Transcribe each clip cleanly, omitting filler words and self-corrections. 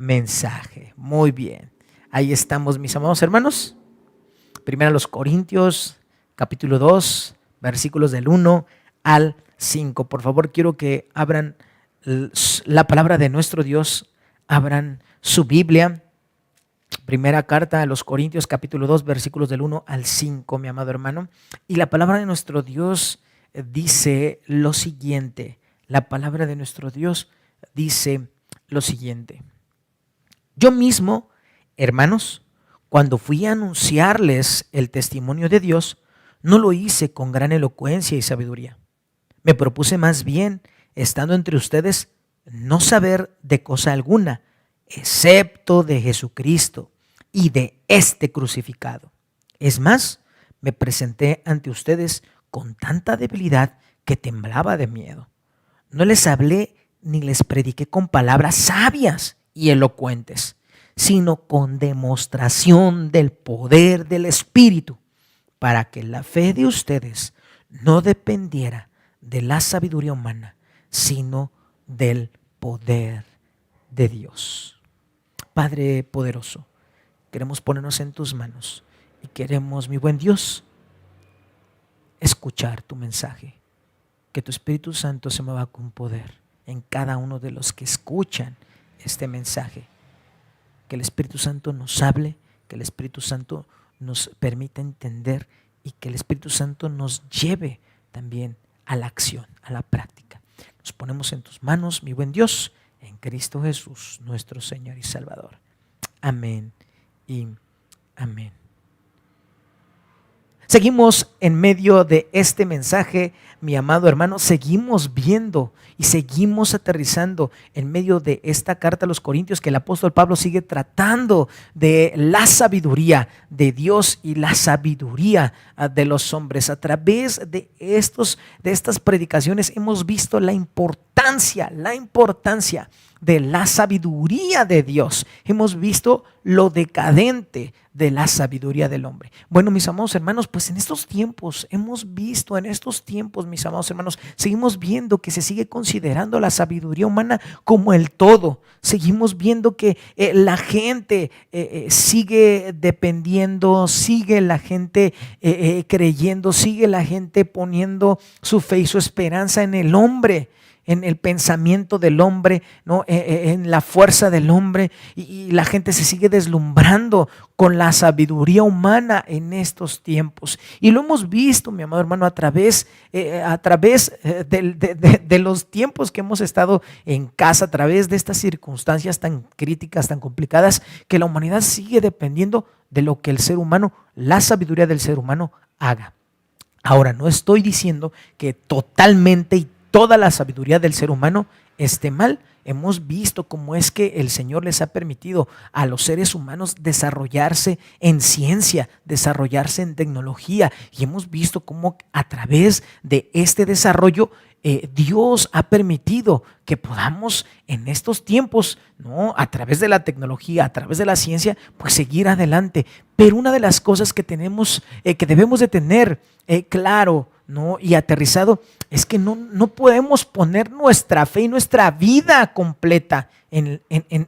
mensaje. Muy bien. Ahí estamos, mis amados hermanos. Primero los Corintios, capítulo 2, versículos del 1 al 5. Por favor, quiero que abran la palabra de nuestro Dios, abran su Biblia. Primera carta a los Corintios, capítulo 2, versículos del 1 al 5, mi amado hermano. Y la palabra de nuestro Dios dice lo siguiente. La palabra de nuestro Dios dice lo siguiente. Yo mismo, hermanos, cuando fui a anunciarles el testimonio de Dios, no lo hice con gran elocuencia y sabiduría. Me propuse más bien, estando entre ustedes, no saber de cosa alguna, excepto de Jesucristo y de este crucificado. Es más, me presenté ante ustedes con tanta debilidad que temblaba de miedo. No les hablé ni les prediqué con palabras sabias y elocuentes, sino con demostración del poder del Espíritu, para que la fe de ustedes no dependiera de la sabiduría humana, sino del poder de Dios. Padre poderoso, queremos ponernos en tus manos y queremos, mi buen Dios, escuchar tu mensaje. Que tu Espíritu Santo se mueva con poder en cada uno de los que escuchan este mensaje. Que el Espíritu Santo nos hable, que el Espíritu Santo nos permita entender y que el Espíritu Santo nos lleve también a la acción, a la práctica. Nos ponemos en tus manos, mi buen Dios, en Cristo Jesús, nuestro Señor y Salvador. Amén y amén. Seguimos en medio de este mensaje, mi amado hermano, seguimos viendo y seguimos aterrizando en medio de esta carta a los Corintios, que el apóstol Pablo sigue tratando de la sabiduría de Dios y la sabiduría de los hombres. A través de estas predicaciones hemos visto la importancia de la sabiduría de Dios. Hemos visto lo decadente de la sabiduría del hombre. Bueno, mis amados hermanos, pues en estos tiempos, mis amados hermanos, seguimos viendo que se sigue considerando la sabiduría humana como el todo. Seguimos viendo que la gente sigue dependiendo, sigue la gente creyendo, sigue la gente poniendo su fe y su esperanza en el hombre, en el pensamiento del hombre, ¿no? En la fuerza del hombre, y la gente se sigue deslumbrando con la sabiduría humana en estos tiempos. Y lo hemos visto, mi amado hermano, a través de los tiempos que hemos estado en casa, a través de estas circunstancias tan críticas, tan complicadas, que la humanidad sigue dependiendo de lo que el ser humano, la sabiduría del ser humano haga. Ahora, no estoy diciendo que totalmente y toda la sabiduría del ser humano esté mal. Hemos visto cómo es que el Señor les ha permitido a los seres humanos desarrollarse en ciencia, desarrollarse en tecnología, y hemos visto cómo a través de este desarrollo Dios ha permitido que podamos en estos tiempos, ¿no?, a través de la tecnología, a través de la ciencia, pues seguir adelante. Pero una de las cosas que tenemos, que debemos de tener claro, ¿no?, y aterrizado, es que no podemos poner nuestra fe y nuestra vida completa en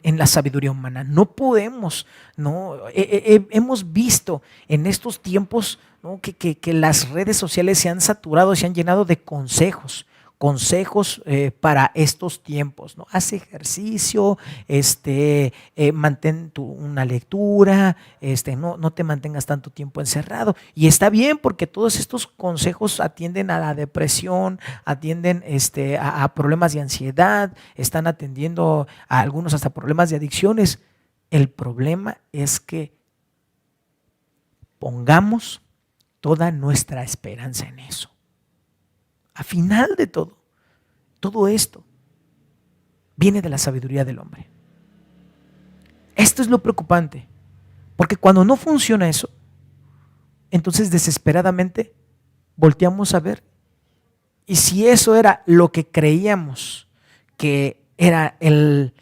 la sabiduría humana. No podemos, ¿no? Hemos visto en estos tiempos, ¿no?, que las redes sociales se han saturado, se han llenado de consejos para estos tiempos, ¿no? Haz ejercicio, mantén una lectura, no te mantengas tanto tiempo encerrado. Y está bien, porque todos estos consejos atienden a la depresión, atienden a problemas de ansiedad, están atendiendo a algunos hasta problemas de adicciones. El problema es que pongamos toda nuestra esperanza en eso. A final de todo esto viene de la sabiduría del hombre. Esto es lo preocupante, porque cuando no funciona eso, entonces desesperadamente volteamos a ver, y si eso era lo que creíamos que era el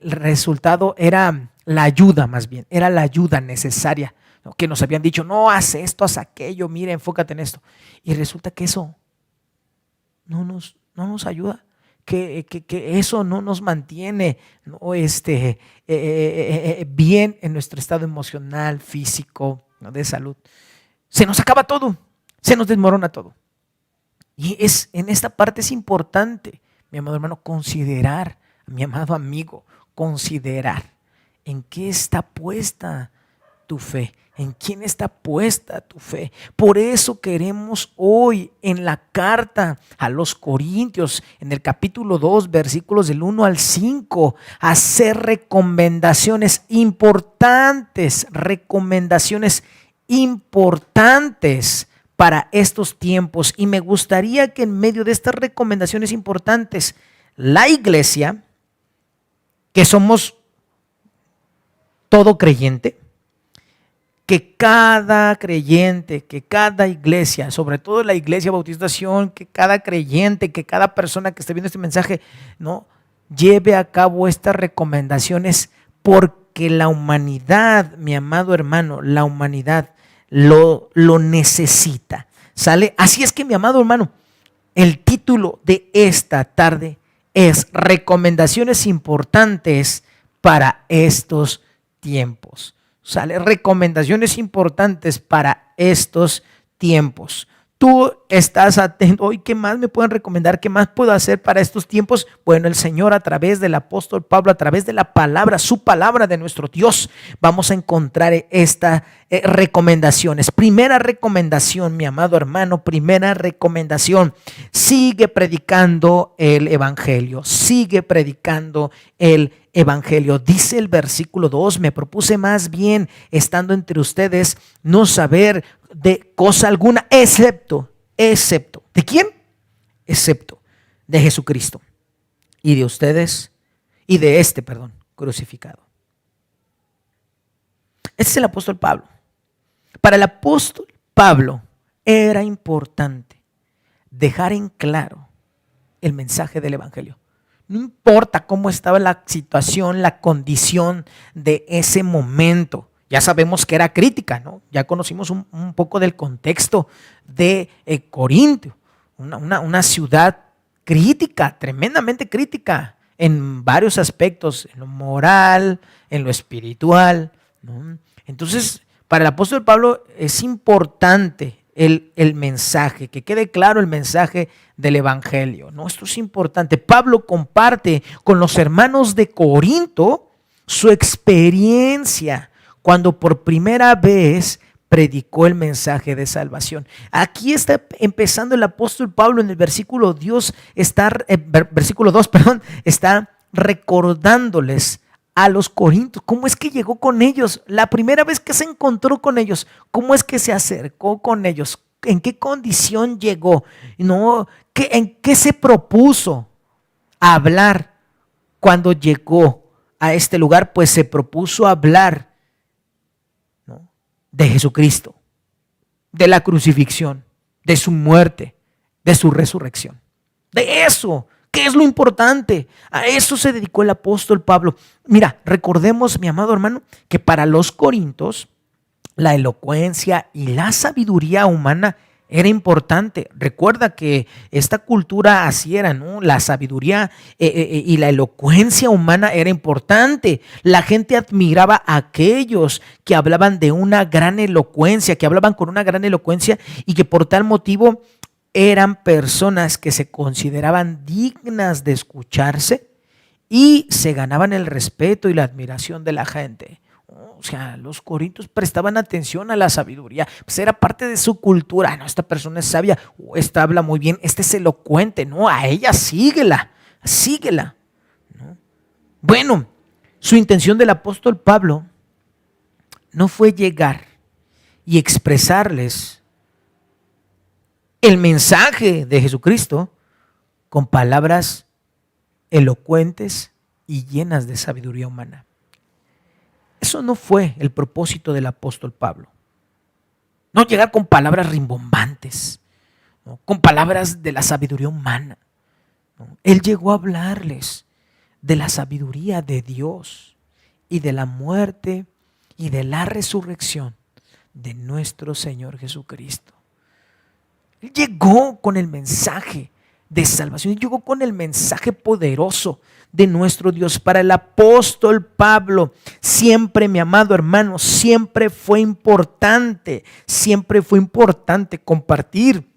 resultado, era la ayuda, más bien, era la ayuda necesaria, ¿no?, que nos habían dicho, no, haz esto, haz aquello, mira, enfócate en esto, y resulta que eso no nos ayuda, que eso no nos mantiene, ¿no? Bien en nuestro estado emocional, físico, ¿no? De salud. Se nos acaba todo, se nos desmorona todo. Y en esta parte es importante, mi amado hermano, considerar, mi amado amigo, considerar en qué está puesta tu fe, en quién está puesta tu fe. Por eso queremos hoy en la carta a los Corintios, en el capítulo 2, versículos del 1 al 5, hacer recomendaciones importantes para estos tiempos. Y me gustaría que en medio de estas recomendaciones importantes, la iglesia, que somos todo creyente, que cada creyente, que cada iglesia, sobre todo la iglesia Bautización, que cada creyente, que cada persona que esté viendo este mensaje, ¿no?, lleve a cabo estas recomendaciones, porque la humanidad, mi amado hermano, la humanidad lo necesita. ¿Sale? Así es que, mi amado hermano, el título de esta tarde es Recomendaciones importantes para estos tiempos. ¿Sale? Recomendaciones importantes para estos tiempos. Tú estás atento. Hoy, ¿qué más me pueden recomendar? ¿Qué más puedo hacer para estos tiempos? Bueno, el Señor, a través del apóstol Pablo, a través de la palabra, su palabra de nuestro Dios, vamos a encontrar estas recomendaciones. Primera recomendación, mi amado hermano, primera recomendación: sigue predicando el evangelio. Sigue predicando el evangelio. Dice el versículo 2: me propuse más bien, estando entre ustedes, no saber de cosa alguna, excepto, ¿de quién? Excepto de Jesucristo y de ustedes, y de crucificado. Este es el apóstol Pablo. Para el apóstol Pablo era importante dejar en claro el mensaje del evangelio. No importa cómo estaba la situación, la condición de ese momento. Ya sabemos que era crítica, ¿no? Ya conocimos un poco del contexto de Corintio, una ciudad crítica, tremendamente crítica en varios aspectos, en lo moral, en lo espiritual, ¿no? Entonces, para el apóstol Pablo es importante el mensaje, que quede claro el mensaje del evangelio, ¿no? Esto es importante. Pablo comparte con los hermanos de Corinto su experiencia cuando por primera vez predicó el mensaje de salvación. Aquí está empezando el apóstol Pablo en el versículo 2, está recordándoles a los corintios cómo es que llegó con ellos, la primera vez que se encontró con ellos, cómo es que se acercó con ellos, en qué condición llegó, ¿no? En qué se propuso hablar cuando llegó a este lugar. Pues se propuso hablar, ¿no?, de Jesucristo, de la crucifixión, de su muerte, de su resurrección. De eso, ¿qué es lo importante? A eso se dedicó el apóstol Pablo. Mira, recordemos, mi amado hermano, que para los corintios la elocuencia y la sabiduría humana era importante. Recuerda que esta cultura así era, ¿no? La sabiduría y la elocuencia humana era importante. La gente admiraba a aquellos que hablaban de una gran elocuencia, que hablaban con una gran elocuencia, y que por tal motivo eran personas que se consideraban dignas de escucharse y se ganaban el respeto y la admiración de la gente. O sea, los corintios prestaban atención a la sabiduría, pues era parte de su cultura. No, esta persona es sabia, o esta habla muy bien, este es elocuente, no, a ella síguela, ¿no? Bueno, su intención del apóstol Pablo no fue llegar y expresarles el mensaje de Jesucristo con palabras elocuentes y llenas de sabiduría humana. Eso no fue el propósito del apóstol Pablo. No llegar con palabras rimbombantes, ¿no?, con palabras de la sabiduría humana, ¿no? Él llegó a hablarles de la sabiduría de Dios y de la muerte y de la resurrección de nuestro Señor Jesucristo. Él llegó con el mensaje de salvación. Llegó con el mensaje poderoso de nuestro Dios. Para el apóstol Pablo, siempre, mi amado hermano, siempre fue importante compartir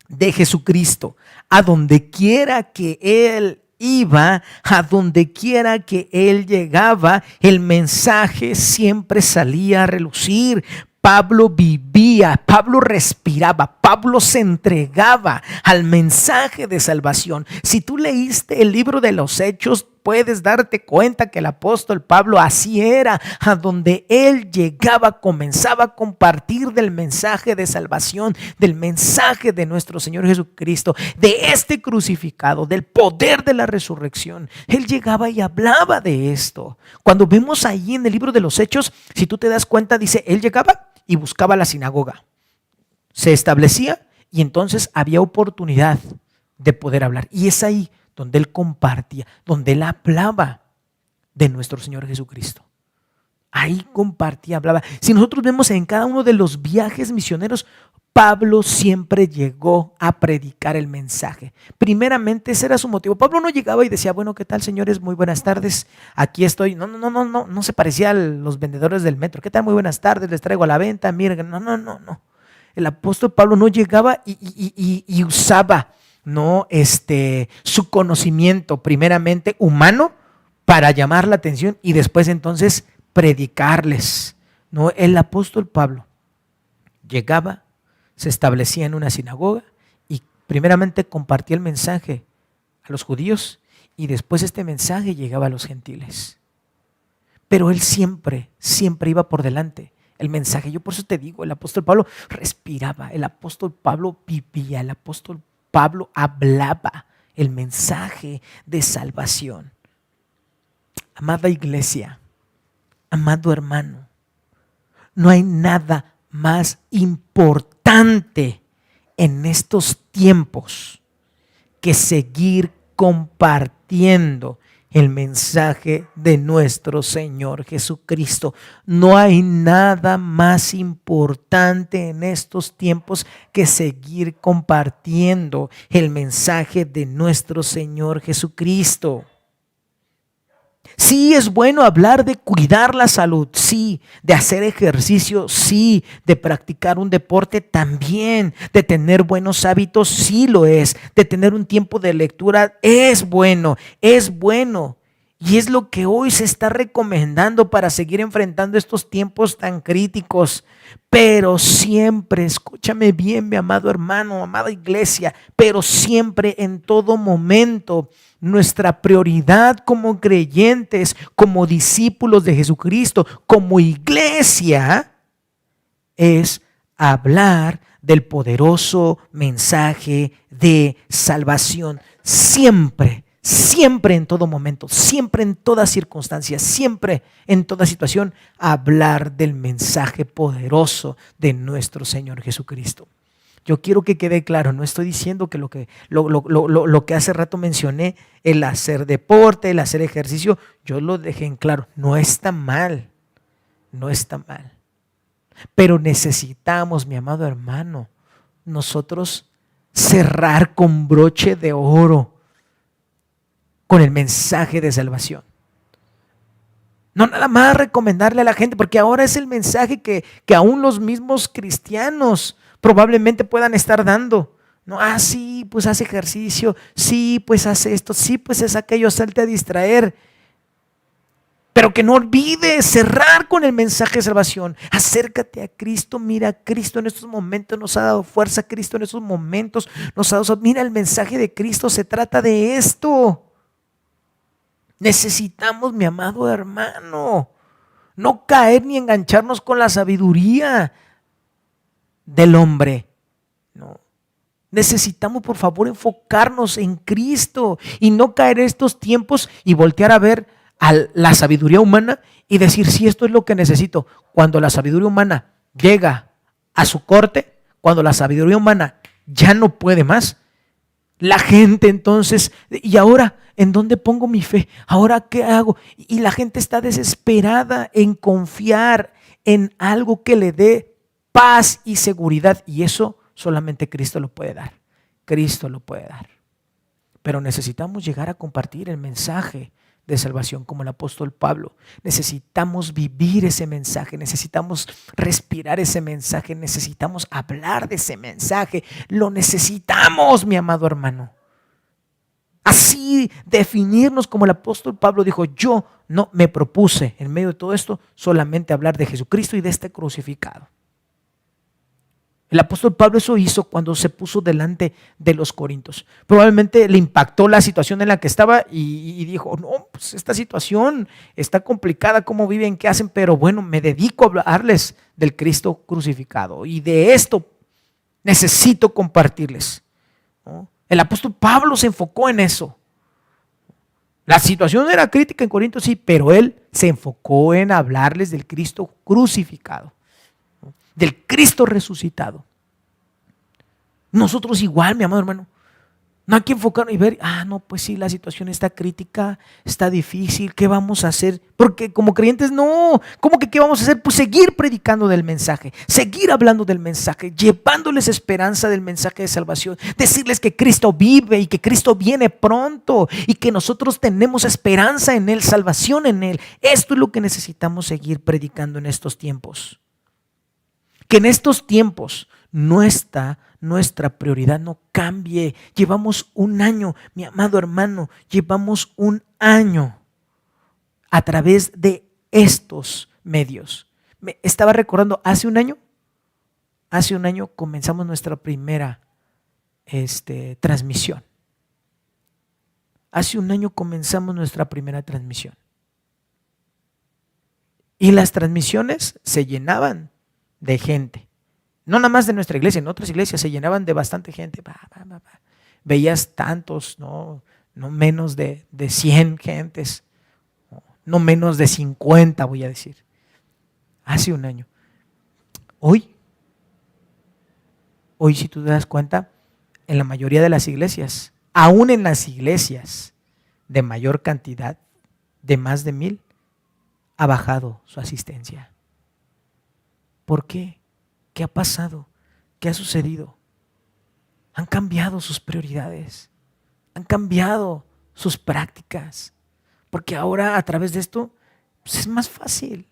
de Jesucristo. A donde quiera que Él iba, a donde quiera que Él llegaba, el mensaje siempre salía a relucir. Pablo vivía, Pablo respiraba, Pablo se entregaba al mensaje de salvación. Si tú leíste el libro de los Hechos, puedes darte cuenta que el apóstol Pablo así era. A donde él llegaba, comenzaba a compartir del mensaje de salvación, del mensaje de nuestro Señor Jesucristo, de este crucificado, del poder de la resurrección. Él llegaba y hablaba de esto. Cuando vemos ahí en el libro de los Hechos, si tú te das cuenta, dice, él llegaba y buscaba la sinagoga. Se establecía y entonces había oportunidad de poder hablar. Y es ahí donde él compartía, donde él hablaba de nuestro Señor Jesucristo. Ahí compartía, hablaba. Si nosotros vemos en cada uno de los viajes misioneros, Pablo siempre llegó a predicar el mensaje. Primeramente ese era su motivo. Pablo no llegaba y decía, bueno, ¿qué tal, señores? Muy buenas tardes, aquí estoy. No se parecía a los vendedores del metro. ¿Qué tal? Muy buenas tardes, les traigo a la venta. Miren, no. El apóstol Pablo no llegaba y usaba su conocimiento primeramente humano para llamar la atención y después entonces predicarles. No, el apóstol Pablo llegaba, se establecía en una sinagoga y primeramente compartía el mensaje a los judíos y después este mensaje llegaba a los gentiles. Pero él siempre iba por delante el mensaje. Yo por eso te digo, el apóstol Pablo respiraba, el apóstol Pablo vivía, el apóstol Pablo hablaba el mensaje de salvación. Amada iglesia, amado hermano, no hay nada más importante en estos tiempos que seguir compartiendo el mensaje de nuestro Señor Jesucristo. No hay nada más importante en estos tiempos que seguir compartiendo el mensaje de nuestro Señor Jesucristo. Sí, es bueno hablar de cuidar la salud, sí, de hacer ejercicio, sí, de practicar un deporte también, de tener buenos hábitos, sí lo es, de tener un tiempo de lectura es bueno. Y es lo que hoy se está recomendando para seguir enfrentando estos tiempos tan críticos. Pero siempre, escúchame bien, mi amado hermano, amada iglesia, pero siempre, en todo momento, nuestra prioridad como creyentes, como discípulos de Jesucristo, como iglesia, es hablar del poderoso mensaje de salvación. Siempre en todo momento, siempre en toda circunstancia, siempre en toda situación, hablar del mensaje poderoso de nuestro Señor Jesucristo. Yo quiero que quede claro, no estoy diciendo que lo que hace rato mencioné, el hacer deporte, el hacer ejercicio, yo lo dejé en claro, no está mal. Pero necesitamos, mi amado hermano, nosotros cerrar con broche de oro con el mensaje de salvación. No nada más recomendarle a la gente, porque ahora es el mensaje que aún los mismos cristianos probablemente puedan estar dando. No, sí, pues hace ejercicio, sí, pues hace esto, sí, pues es aquello, salte a distraer. Pero que no olvides cerrar con el mensaje de salvación. Acércate a Cristo, mira, Cristo en estos momentos nos ha dado fuerza, Cristo en estos momentos nos ha dado, mira, el mensaje de Cristo se trata de esto. Necesitamos, mi amado hermano, no caer ni engancharnos con la sabiduría del hombre. No. Necesitamos, por favor, enfocarnos en Cristo y no caer en estos tiempos y voltear a ver a la sabiduría humana y decir, sí, esto es lo que necesito. Cuando la sabiduría humana llega a su corte, cuando la sabiduría humana ya no puede más, la gente entonces, ¿y ahora en dónde pongo mi fe? ¿Ahora qué hago? Y la gente está desesperada en confiar en algo que le dé paz y seguridad. Y eso solamente Cristo lo puede dar. Cristo lo puede dar. pero necesitamos llegar a compartir el mensaje de salvación como el apóstol Pablo. Necesitamos vivir ese mensaje, necesitamos respirar ese mensaje, necesitamos hablar de ese mensaje. Lo necesitamos, mi amado hermano. Así definirnos como el apóstol Pablo dijo: yo no me propuse en medio de todo esto solamente hablar de Jesucristo y de este crucificado. El apóstol Pablo eso hizo cuando se puso delante de los corintios. Probablemente le impactó la situación en la que estaba y dijo: no, pues esta situación está complicada, cómo viven, qué hacen, pero bueno, me dedico a hablarles del Cristo crucificado y de esto necesito compartirles, ¿no? El apóstol Pablo se enfocó en eso. La situación era crítica en Corinto, sí, pero él se enfocó en hablarles del Cristo crucificado, ¿no? Del Cristo resucitado. Nosotros igual, mi amado hermano, no hay que enfocarnos y ver: no, pues sí, la situación está crítica, está difícil, ¿qué vamos a hacer? Porque como creyentes no, ¿cómo que qué vamos a hacer? Pues seguir predicando del mensaje, seguir hablando del mensaje, llevándoles esperanza del mensaje de salvación, decirles que Cristo vive y que Cristo viene pronto y que nosotros tenemos esperanza en Él, salvación en Él. Esto es lo que necesitamos seguir predicando en estos tiempos. Que en estos tiempos nuestra prioridad no cambie. Llevamos un año, mi amado hermano, llevamos un año a través de estos medios. Me estaba recordando, hace un año comenzamos nuestra primera transmisión. Hace un año comenzamos nuestra primera transmisión. Y las transmisiones se llenaban de gente. No nada más de nuestra iglesia, en otras iglesias se llenaban de bastante gente. Veías tantos, no menos de 100 gentes, no menos de 50, voy a decir. Hace un año. Hoy, si tú te das cuenta, en la mayoría de las iglesias, aún en las iglesias de mayor cantidad, de más de 1,000, ha bajado su asistencia. ¿Por qué? ¿Qué ha pasado? ¿Qué ha sucedido? Han cambiado sus prioridades, han cambiado sus prácticas, porque ahora a través de esto pues es más fácil.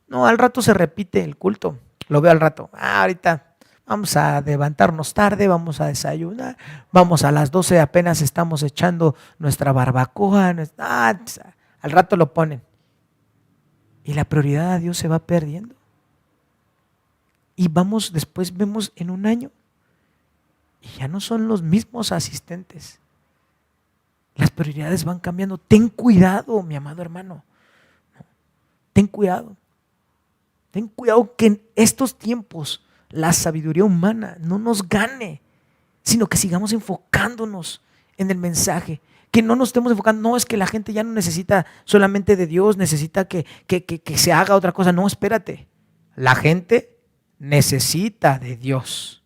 No, al rato se repite el culto, lo veo al rato. Ahorita vamos a levantarnos tarde, vamos a desayunar, vamos a las 12 apenas estamos echando nuestra barbacoa, al rato lo ponen. Y la prioridad a Dios se va perdiendo. Y después vemos en un año y ya no son los mismos asistentes. Las prioridades van cambiando. Ten cuidado, mi amado hermano. Ten cuidado. Ten cuidado que en estos tiempos la sabiduría humana no nos gane, sino que sigamos enfocándonos en el mensaje. Que no nos estemos enfocando, no, es que la gente ya no necesita solamente de Dios, necesita que se haga otra cosa. No, espérate. La gente necesita de Dios,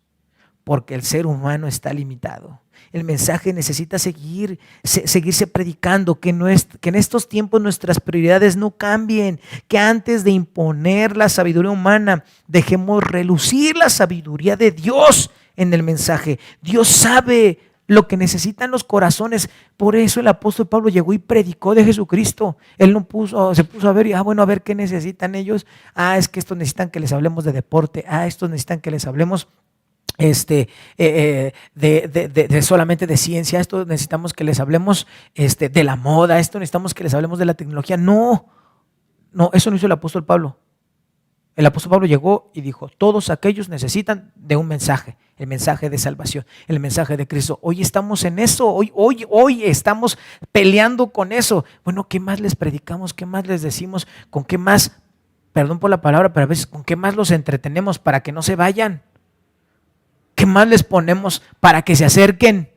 porque el ser humano está limitado. El mensaje necesita seguirse predicando, que en estos tiempos nuestras prioridades no cambien, que antes de imponer la sabiduría humana, dejemos relucir la sabiduría de Dios en el mensaje. Dios sabe lo que necesitan los corazones. Por eso el apóstol Pablo llegó y predicó de Jesucristo. Él se puso a ver y a ver qué necesitan ellos. Es que estos necesitan que les hablemos de deporte. Estos necesitan que les hablemos de solamente de ciencia. Esto necesitamos que les hablemos de la moda. Esto necesitamos que les hablemos de la tecnología. No, eso no hizo el apóstol Pablo. El apóstol Pablo llegó y dijo: todos aquellos necesitan de un mensaje, el mensaje de salvación, el mensaje de Cristo. Hoy estamos en eso, hoy estamos peleando con eso. Bueno, ¿qué más les predicamos? ¿Qué más les decimos? ¿Con qué más, perdón por la palabra, pero a veces con qué más los entretenemos para que no se vayan? ¿Qué más les ponemos para que se acerquen?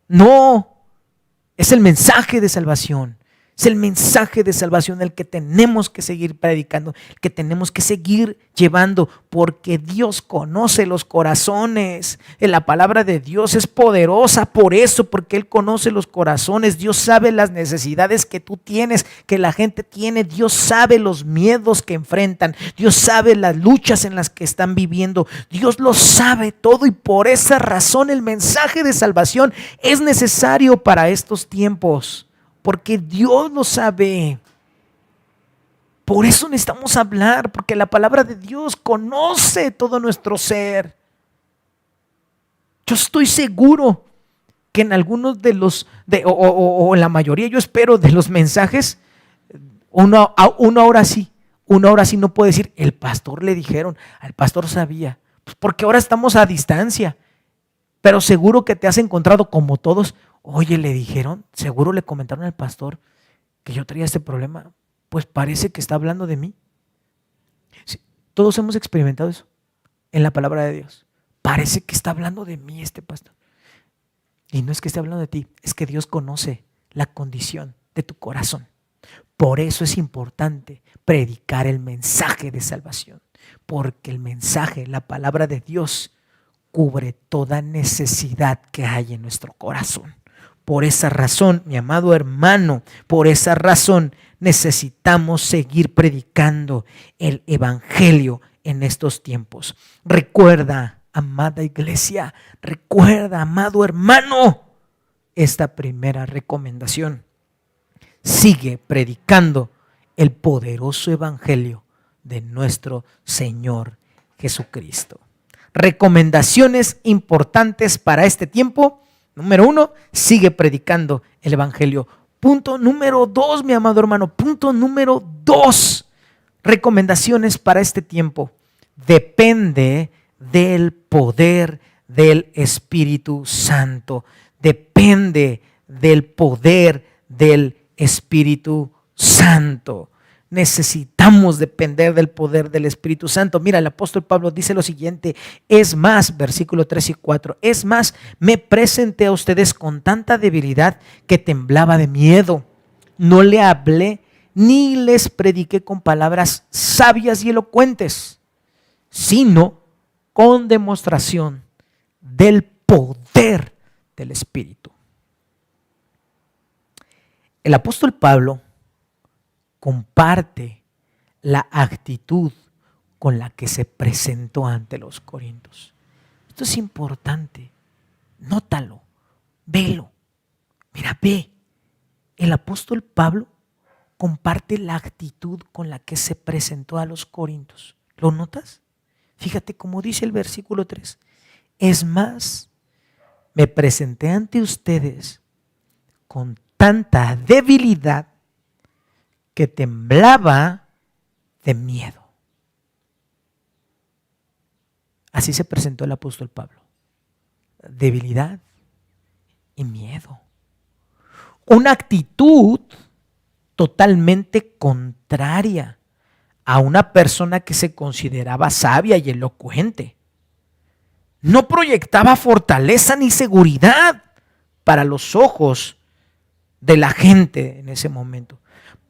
No, es el mensaje de salvación. Es el mensaje de salvación el que tenemos que seguir predicando, el que tenemos que seguir llevando, porque Dios conoce los corazones. La palabra de Dios es poderosa por eso, porque Él conoce los corazones. Dios sabe las necesidades que tú tienes, que la gente tiene. Dios sabe los miedos que enfrentan. Dios sabe las luchas en las que están viviendo. Dios lo sabe todo, y por esa razón el mensaje de salvación es necesario para estos tiempos. Porque Dios lo sabe. Por eso necesitamos hablar, porque la palabra de Dios conoce todo nuestro ser. Yo estoy seguro que en algunos de los, o en la mayoría, yo espero, de los mensajes, uno ahora sí no puede decir, el pastor le dijeron, al pastor sabía. Pues porque ahora estamos a distancia. Pero seguro que te has encontrado como todos. Oye, le dijeron, seguro le comentaron al pastor que yo traía este problema. Pues parece que está hablando de mí. Sí, todos hemos experimentado eso en la palabra de Dios. Parece que está hablando de mí este pastor. Y no es que esté hablando de ti, es que Dios conoce la condición de tu corazón. Por eso es importante predicar el mensaje de salvación. Porque el mensaje, la palabra de Dios, cubre toda necesidad que hay en nuestro corazón. Por esa razón, mi amado hermano, por esa razón necesitamos seguir predicando el evangelio en estos tiempos. Recuerda, amada iglesia, recuerda, amado hermano, esta primera recomendación. Sigue predicando el poderoso evangelio de nuestro Señor Jesucristo. Recomendaciones importantes para este tiempo. Número 1, sigue predicando el evangelio. Punto número 2, mi amado hermano. Punto número 2, recomendaciones para este tiempo. Depende del poder del Espíritu Santo. Depende del poder del Espíritu Santo. Necesitamos depender del poder del Espíritu Santo. Mira, el apóstol Pablo dice lo siguiente: es más, versículo 3 y 4, es más, me presenté a ustedes con tanta debilidad que temblaba de miedo. No le hablé ni les prediqué con palabras sabias y elocuentes, sino con demostración del poder del Espíritu. El apóstol Pablo comparte la actitud con la que se presentó ante los corintios. Esto es importante. Nótalo, velo. Mira, ve. El apóstol Pablo comparte la actitud con la que se presentó a los corintios. ¿Lo notas? Fíjate cómo dice el versículo 3. Es más, me presenté ante ustedes con tanta debilidad que temblaba de miedo. Así se presentó el apóstol Pablo. Debilidad y miedo. Una actitud totalmente contraria a una persona que se consideraba sabia y elocuente. No proyectaba fortaleza ni seguridad para los ojos de la gente en ese momento.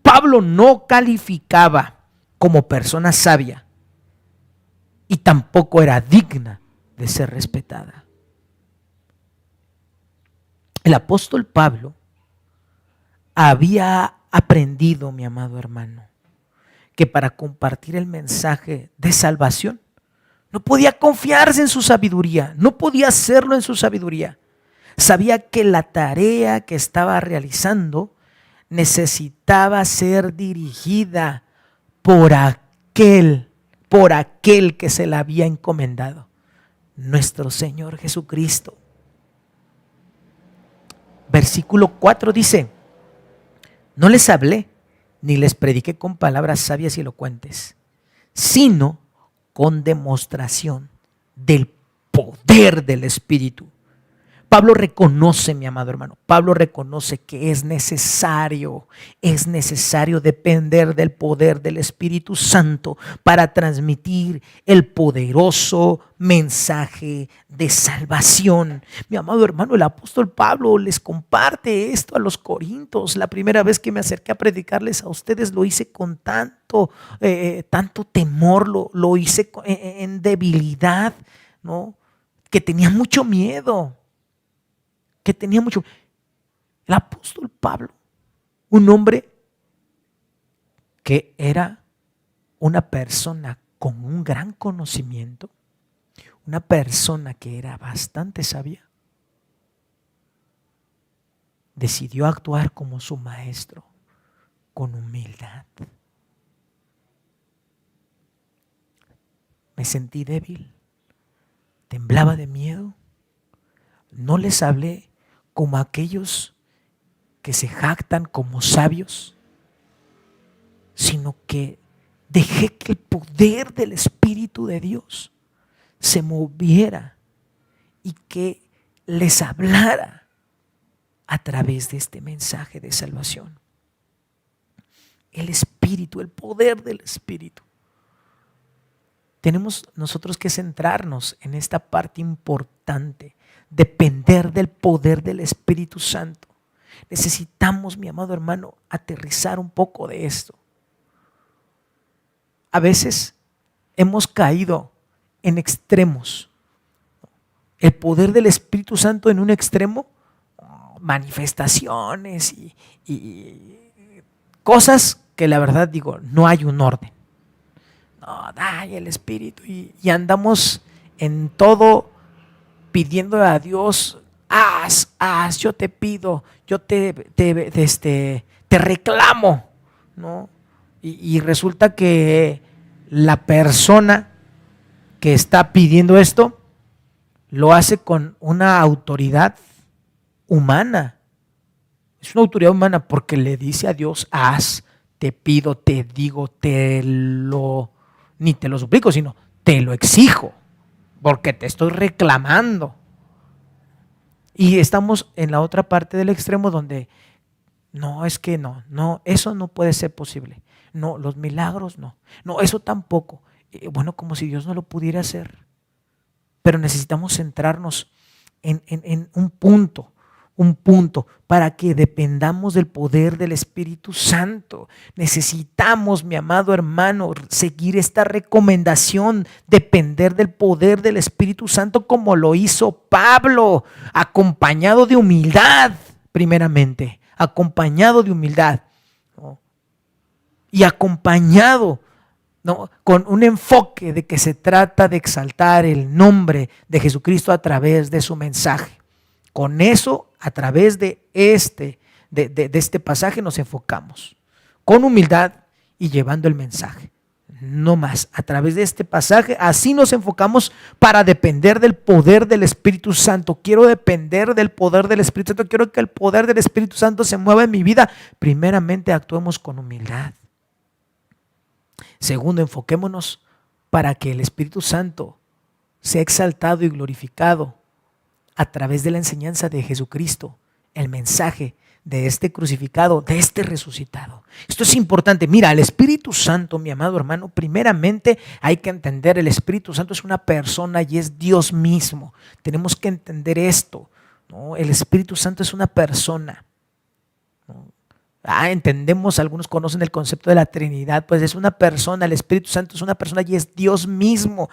Pablo no calificaba como persona sabia y tampoco era digna de ser respetada. El apóstol Pablo había aprendido, mi amado hermano, que para compartir el mensaje de salvación no podía confiarse en su sabiduría, no podía hacerlo en su sabiduría. Sabía que la tarea que estaba realizando necesitaba ser dirigida por aquel que se la había encomendado, nuestro Señor Jesucristo. Versículo 4 dice: no les hablé ni les prediqué con palabras sabias y elocuentes, sino con demostración del poder del Espíritu, Pablo reconoce, mi amado hermano, Pablo reconoce que es necesario depender del poder del Espíritu Santo para transmitir el poderoso mensaje de salvación. Mi amado hermano, el apóstol Pablo les comparte esto a los corintios. La primera vez que me acerqué a predicarles a ustedes lo hice con tanto temor, lo hice en debilidad, ¿no? Que tenía mucho miedo. El apóstol Pablo, un hombre que era una persona con un gran conocimiento, una persona que era bastante sabia, decidió actuar como su maestro, con humildad. Me sentí débil, temblaba de miedo, no les hablé como aquellos que se jactan como sabios, sino que dejé que el poder del Espíritu de Dios se moviera y que les hablara a través de este mensaje de salvación. El Espíritu, el poder del Espíritu. Tenemos nosotros que centrarnos en esta parte importante, depender del poder del Espíritu Santo. Necesitamos, mi amado hermano, aterrizar un poco de esto. A veces hemos caído en extremos. El poder del Espíritu Santo en un extremo, manifestaciones y cosas que la verdad digo, no hay un orden. No, dai el Espíritu y andamos en todo pidiendo a Dios, haz, yo te pido, yo te reclamo, ¿no? Y resulta que la persona que está pidiendo esto lo hace con una autoridad humana. Es una autoridad humana porque le dice a Dios, haz, te pido, te digo, ni te lo suplico, sino te lo exijo, porque te estoy reclamando. Y estamos en la otra parte del extremo donde no, es que no, eso no puede ser posible. No, los milagros no, eso tampoco. Bueno, como si Dios no lo pudiera hacer. Pero necesitamos centrarnos en un punto para que dependamos del poder del Espíritu Santo. Necesitamos, mi amado hermano, seguir esta recomendación, depender del poder del Espíritu Santo como lo hizo Pablo, acompañado de humildad, primeramente, acompañado de humildad, ¿no? Y acompañado, ¿no?, con un enfoque de que se trata de exaltar el nombre de Jesucristo a través de su mensaje. Con eso, a través de este pasaje nos enfocamos, con humildad y llevando el mensaje. No más, a través de este pasaje, así nos enfocamos para depender del poder del Espíritu Santo. Quiero depender del poder del Espíritu Santo, quiero que el poder del Espíritu Santo se mueva en mi vida. Primeramente, actuemos con humildad. Segundo, enfoquémonos para que el Espíritu Santo sea exaltado y glorificado a través de la enseñanza de Jesucristo, el mensaje de este crucificado, de este resucitado. Esto es importante. Mira, el Espíritu Santo, mi amado hermano, primeramente hay que entender, el Espíritu Santo es una persona y es Dios mismo. Tenemos que entender esto, ¿no? El Espíritu Santo es una persona, ¿no? Entendemos, algunos conocen el concepto de la Trinidad, pues es una persona, el Espíritu Santo es una persona y es Dios mismo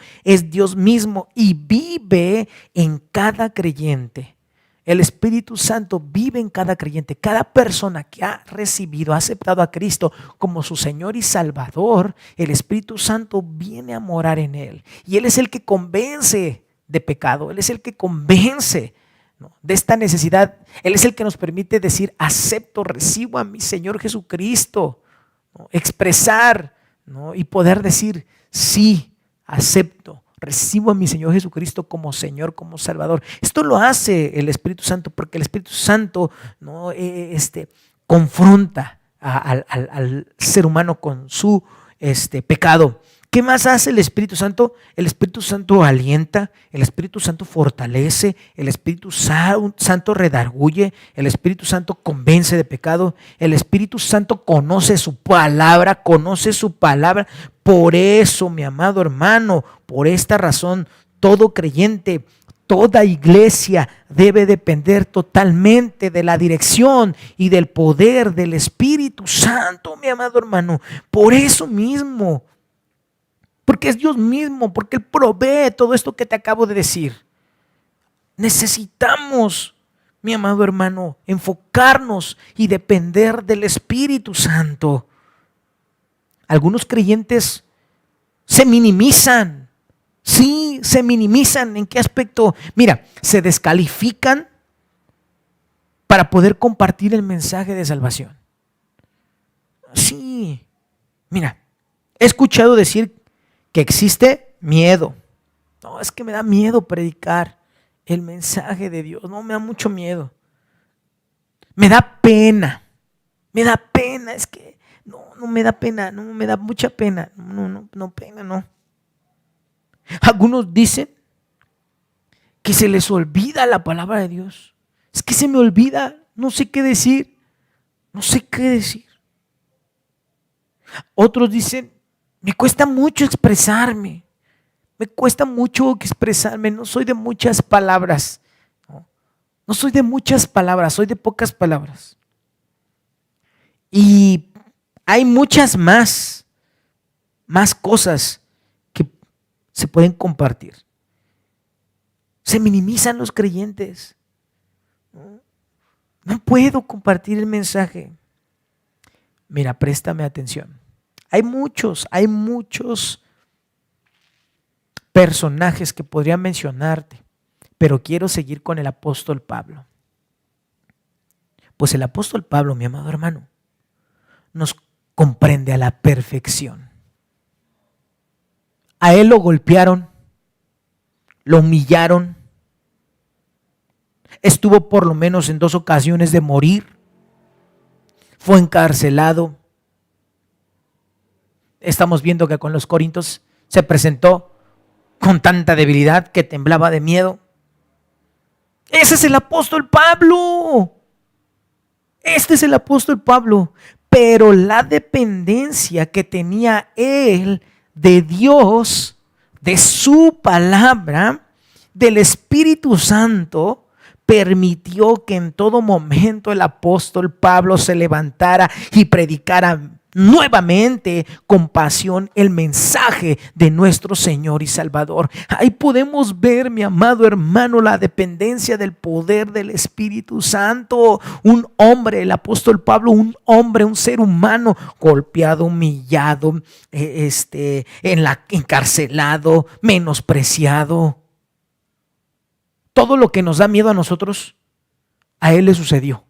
y vive en cada creyente. El Espíritu Santo vive en cada creyente, cada persona que ha recibido, ha aceptado a Cristo como su Señor y Salvador. El Espíritu Santo viene a morar en él y Él es el que convence de pecado, Él es el que convence, ¿no?, de esta necesidad. Él es el que nos permite decir, acepto, recibo a mi Señor Jesucristo, ¿no?, expresar, ¿no?, y poder decir, sí, acepto, recibo a mi Señor Jesucristo como Señor, como Salvador. Esto lo hace el Espíritu Santo porque el Espíritu Santo, ¿no?, confronta al ser humano con su pecado, ¿Qué más hace el Espíritu Santo? El Espíritu Santo alienta, el Espíritu Santo fortalece, el Espíritu Santo redarguye, el Espíritu Santo convence de pecado, el Espíritu Santo conoce su palabra. Por eso, mi amado hermano, por esta razón, todo creyente, toda iglesia debe depender totalmente de la dirección y del poder del Espíritu Santo, mi amado hermano. Por eso mismo, porque es Dios mismo, porque Él provee todo esto que te acabo de decir. Necesitamos, mi amado hermano, enfocarnos y depender del Espíritu Santo. Algunos creyentes se minimizan. Sí, se minimizan. ¿En qué aspecto? Mira, se descalifican para poder compartir el mensaje de salvación. Sí, mira, he escuchado decir que existe miedo. No, es que me da miedo predicar el mensaje de Dios. No, me da mucho miedo. Me da pena. Es que no me da pena. No, me da mucha pena. No, pena, no. Algunos dicen que se les olvida la palabra de Dios. Es que se me olvida. No sé qué decir. Otros dicen, me cuesta mucho expresarme. No soy de muchas palabras. No soy de muchas palabras, soy de pocas palabras. Y hay muchas más cosas que se pueden compartir. Se minimizan los creyentes. No puedo compartir el mensaje. Mira, préstame atención. Hay muchos personajes que podría mencionarte, pero quiero seguir con el apóstol Pablo. Pues el apóstol Pablo, mi amado hermano, nos comprende a la perfección. A él lo golpearon, lo humillaron, estuvo por lo menos en 2 ocasiones de morir, fue encarcelado. Estamos viendo que con los corintios se presentó con tanta debilidad que temblaba de miedo. Ese es el apóstol Pablo. Este es el apóstol Pablo. Pero la dependencia que tenía él de Dios, de su palabra, del Espíritu Santo, permitió que en todo momento el apóstol Pablo se levantara y predicara nuevamente con pasión el mensaje de nuestro Señor y Salvador. Ahí podemos ver, mi amado hermano, la dependencia del poder del Espíritu Santo. Un hombre, el apóstol Pablo, un ser humano golpeado, humillado, encarcelado, menospreciado. Todo lo que nos da miedo a nosotros, a él le sucedió.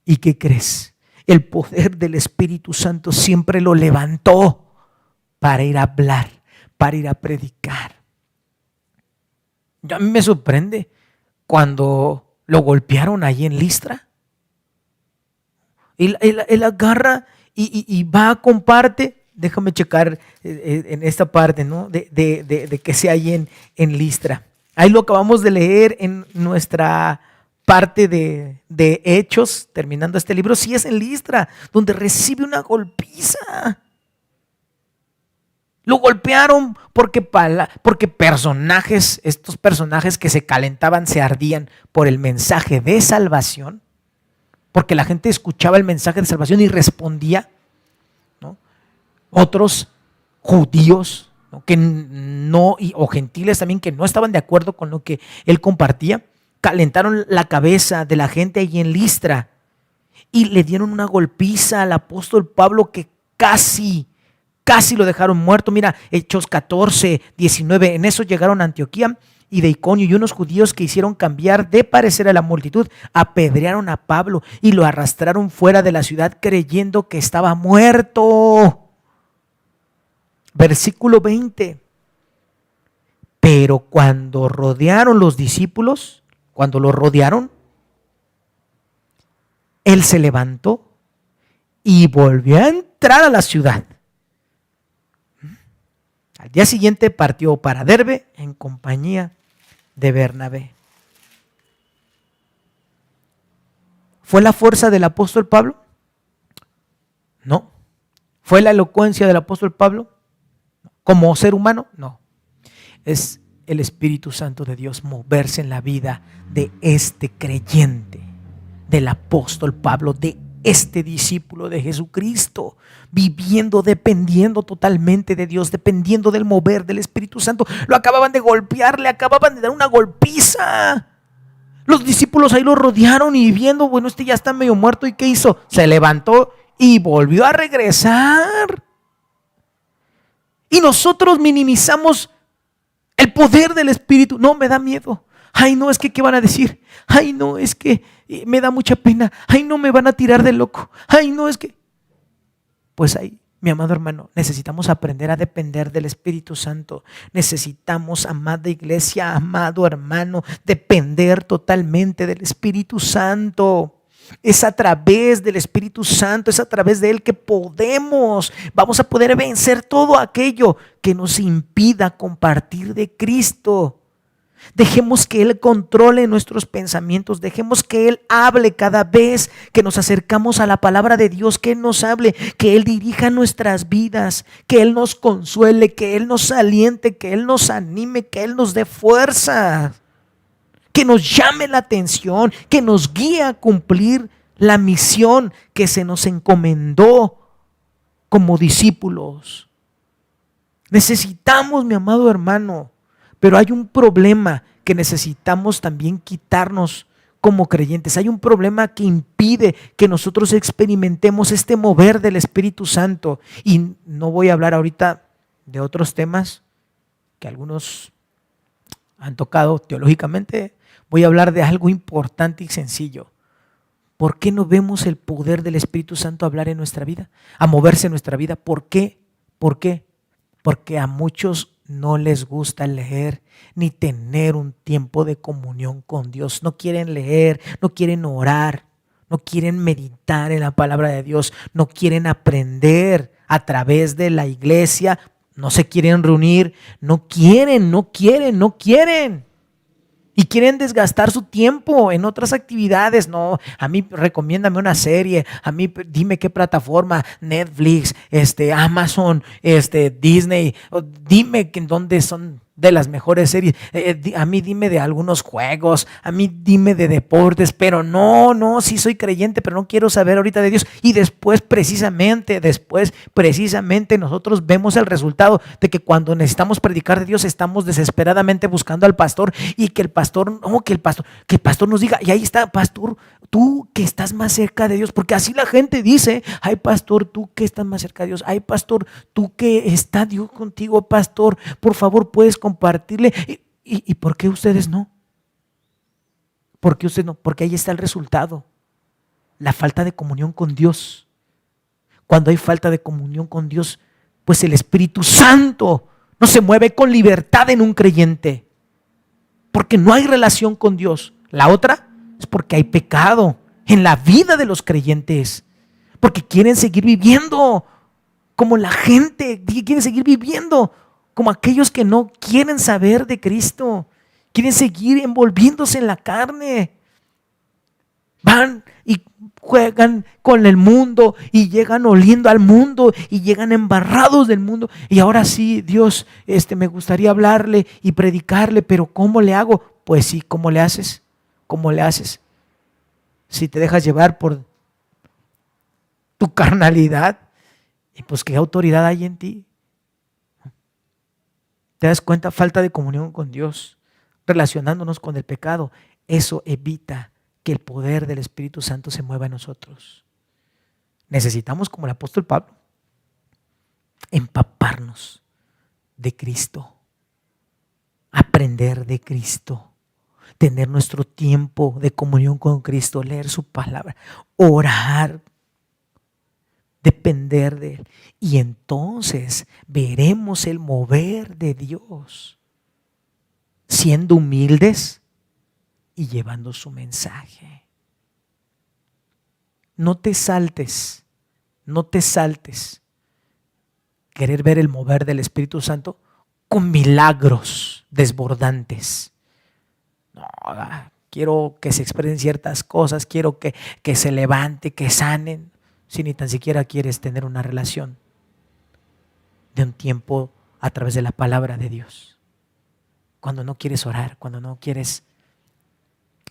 ¿Y qué crees? El poder del Espíritu Santo siempre lo levantó para ir a hablar, para ir a predicar. A mí me sorprende cuando lo golpearon allí en Listra. Él agarra y va, comparte. Déjame checar en esta parte, ¿no? de que sea allí en Listra. Ahí lo acabamos de leer en nuestra parte de Hechos, terminando este libro. Sí, es en Listra, donde recibe una golpiza. Lo golpearon porque estos personajes que se calentaban, se ardían por el mensaje de salvación, porque la gente escuchaba el mensaje de salvación y respondía, ¿no? Otros judíos, ¿no? O gentiles también, que no estaban de acuerdo con lo que él compartía, calentaron la cabeza de la gente allí en Listra y le dieron una golpiza al apóstol Pablo que casi lo dejaron muerto. Mira, Hechos 14, 19. En eso llegaron a Antioquía y de Iconio, y unos judíos que hicieron cambiar de parecer a la multitud apedrearon a Pablo y lo arrastraron fuera de la ciudad creyendo que estaba muerto. Versículo 20. Pero cuando rodearon los discípulos, cuando lo rodearon, él se levantó y volvió a entrar a la ciudad. Al día siguiente partió para Derbe en compañía de Bernabé. ¿Fue la fuerza del apóstol Pablo? No. ¿Fue la elocuencia del apóstol Pablo? ¿Como ser humano? No. Es el Espíritu Santo de Dios moverse en la vida de este creyente, del apóstol Pablo, de este discípulo de Jesucristo, viviendo, dependiendo totalmente de Dios, dependiendo del mover del Espíritu Santo. Lo acababan de golpear, le acababan de dar una golpiza. Los discípulos ahí lo rodearon y viendo, bueno, este ya está medio muerto. ¿Y qué hizo? Se levantó y volvió a regresar. Y nosotros minimizamos el poder del Espíritu. No, me da miedo. Ay, no, es que ¿qué van a decir? Ay, no, es que me da mucha pena. Ay, no, me van a tirar de loco. Ay, no, es que... Pues ahí, mi amado hermano, necesitamos aprender a depender del Espíritu Santo. Necesitamos, amada iglesia, amado hermano, depender totalmente del Espíritu Santo. Es a través del Espíritu Santo, es a través de Él que vamos a poder vencer todo aquello que nos impida compartir de Cristo. Dejemos que Él controle nuestros pensamientos, dejemos que Él hable cada vez que nos acercamos a la palabra de Dios, que Él nos hable, que Él dirija nuestras vidas, que Él nos consuele, que Él nos aliente, que Él nos anime, que Él nos dé fuerza, que nos llame la atención, que nos guíe a cumplir la misión que se nos encomendó como discípulos. Necesitamos, mi amado hermano, pero hay un problema que necesitamos también quitarnos como creyentes. Hay un problema que impide que nosotros experimentemos este mover del Espíritu Santo. Y no voy a hablar ahorita de otros temas que algunos han tocado teológicamente. Voy a hablar de algo importante y sencillo. ¿Por qué no vemos el poder del Espíritu Santo a hablar en nuestra vida? A moverse en nuestra vida. ¿Por qué? ¿Por qué? Porque a muchos no les gusta leer ni tener un tiempo de comunión con Dios. No quieren leer, no quieren orar, no quieren meditar en la palabra de Dios, no quieren aprender a través de la iglesia, no se quieren reunir, no quieren. Y quieren desgastar su tiempo en otras actividades. No, a mí recomiéndame una serie, a mí dime qué plataforma, Netflix, Amazon, Disney, dime en dónde son de las mejores series. A mí dime de algunos juegos, a mí dime de deportes, pero no, sí soy creyente, pero no quiero saber ahorita de Dios. Y después precisamente nosotros vemos el resultado de que cuando necesitamos predicar de Dios estamos desesperadamente buscando al pastor y que el pastor nos diga, y ahí está, pastor, tú que estás más cerca de Dios, porque así la gente dice, ay pastor, tú que estás más cerca de Dios, ay pastor, tú que está Dios contigo, pastor, por favor puedes compartirle. ¿Y por qué ustedes no? ¿Por qué usted no? Porque ahí está el resultado, la falta de comunión con Dios. Cuando hay falta de comunión con Dios, pues el Espíritu Santo no se mueve con libertad en un creyente, porque no hay relación con Dios. La otra es porque hay pecado en la vida de los creyentes, porque quieren seguir viviendo como la gente, quieren seguir viviendo como aquellos que no quieren saber de Cristo, quieren seguir envolviéndose en la carne. Van y juegan con el mundo y llegan oliendo al mundo y llegan embarrados del mundo. Y ahora sí, Dios, me gustaría hablarle y predicarle, pero ¿cómo le hago? Pues sí, ¿cómo le haces? ¿Cómo le haces? Si te dejas llevar por tu carnalidad, y pues ¿qué autoridad hay en ti? ¿Te das cuenta? Falta de comunión con Dios, relacionándonos con el pecado. Eso evita que el poder del Espíritu Santo se mueva en nosotros. Necesitamos, como el apóstol Pablo, empaparnos de Cristo, aprender de Cristo, tener nuestro tiempo de comunión con Cristo, leer su palabra, orar, depender de Él. Y entonces veremos el mover de Dios, siendo humildes y llevando su mensaje. No te saltes no te saltes querer ver el mover del Espíritu Santo con milagros desbordantes. No, quiero que se expresen ciertas cosas, quiero que se levante, que sanen, si ni tan siquiera quieres tener una relación de un tiempo a través de la palabra de Dios. Cuando no quieres orar, cuando no quieres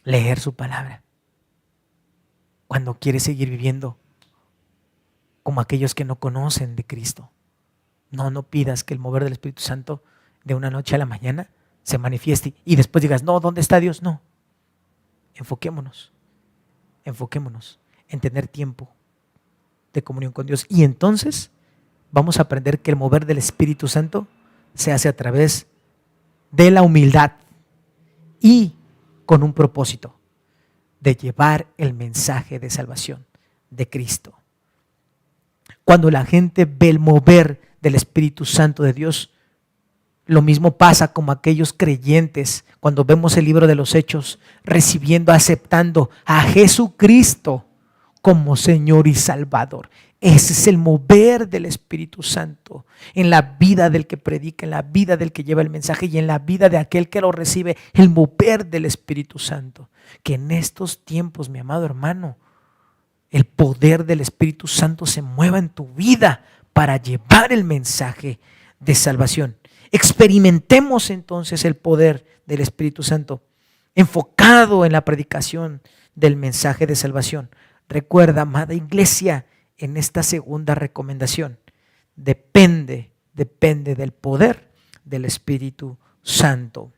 leer su palabra, cuando quieres seguir viviendo como aquellos que no conocen de Cristo. No pidas que el mover del Espíritu Santo de una noche a la mañana se manifieste y después digas, no, ¿dónde está Dios? No. Enfoquémonos en tener tiempo de comunión con Dios. Y entonces vamos a aprender que el mover del Espíritu Santo se hace a través de la humildad y con un propósito de llevar el mensaje de salvación de Cristo. Cuando la gente ve el mover del Espíritu Santo de Dios, lo mismo pasa como aquellos creyentes cuando vemos el libro de los Hechos recibiendo, aceptando a Jesucristo como Señor y Salvador. Ese es el mover del Espíritu Santo en la vida del que predica, en la vida del que lleva el mensaje y en la vida de aquel que lo recibe, el mover del Espíritu Santo. Que en estos tiempos, mi amado hermano, el poder del Espíritu Santo se mueva en tu vida para llevar el mensaje de salvación. Experimentemos entonces el poder del Espíritu Santo enfocado en la predicación del mensaje de salvación. Recuerda, amada iglesia, en esta segunda recomendación, depende del poder del Espíritu Santo.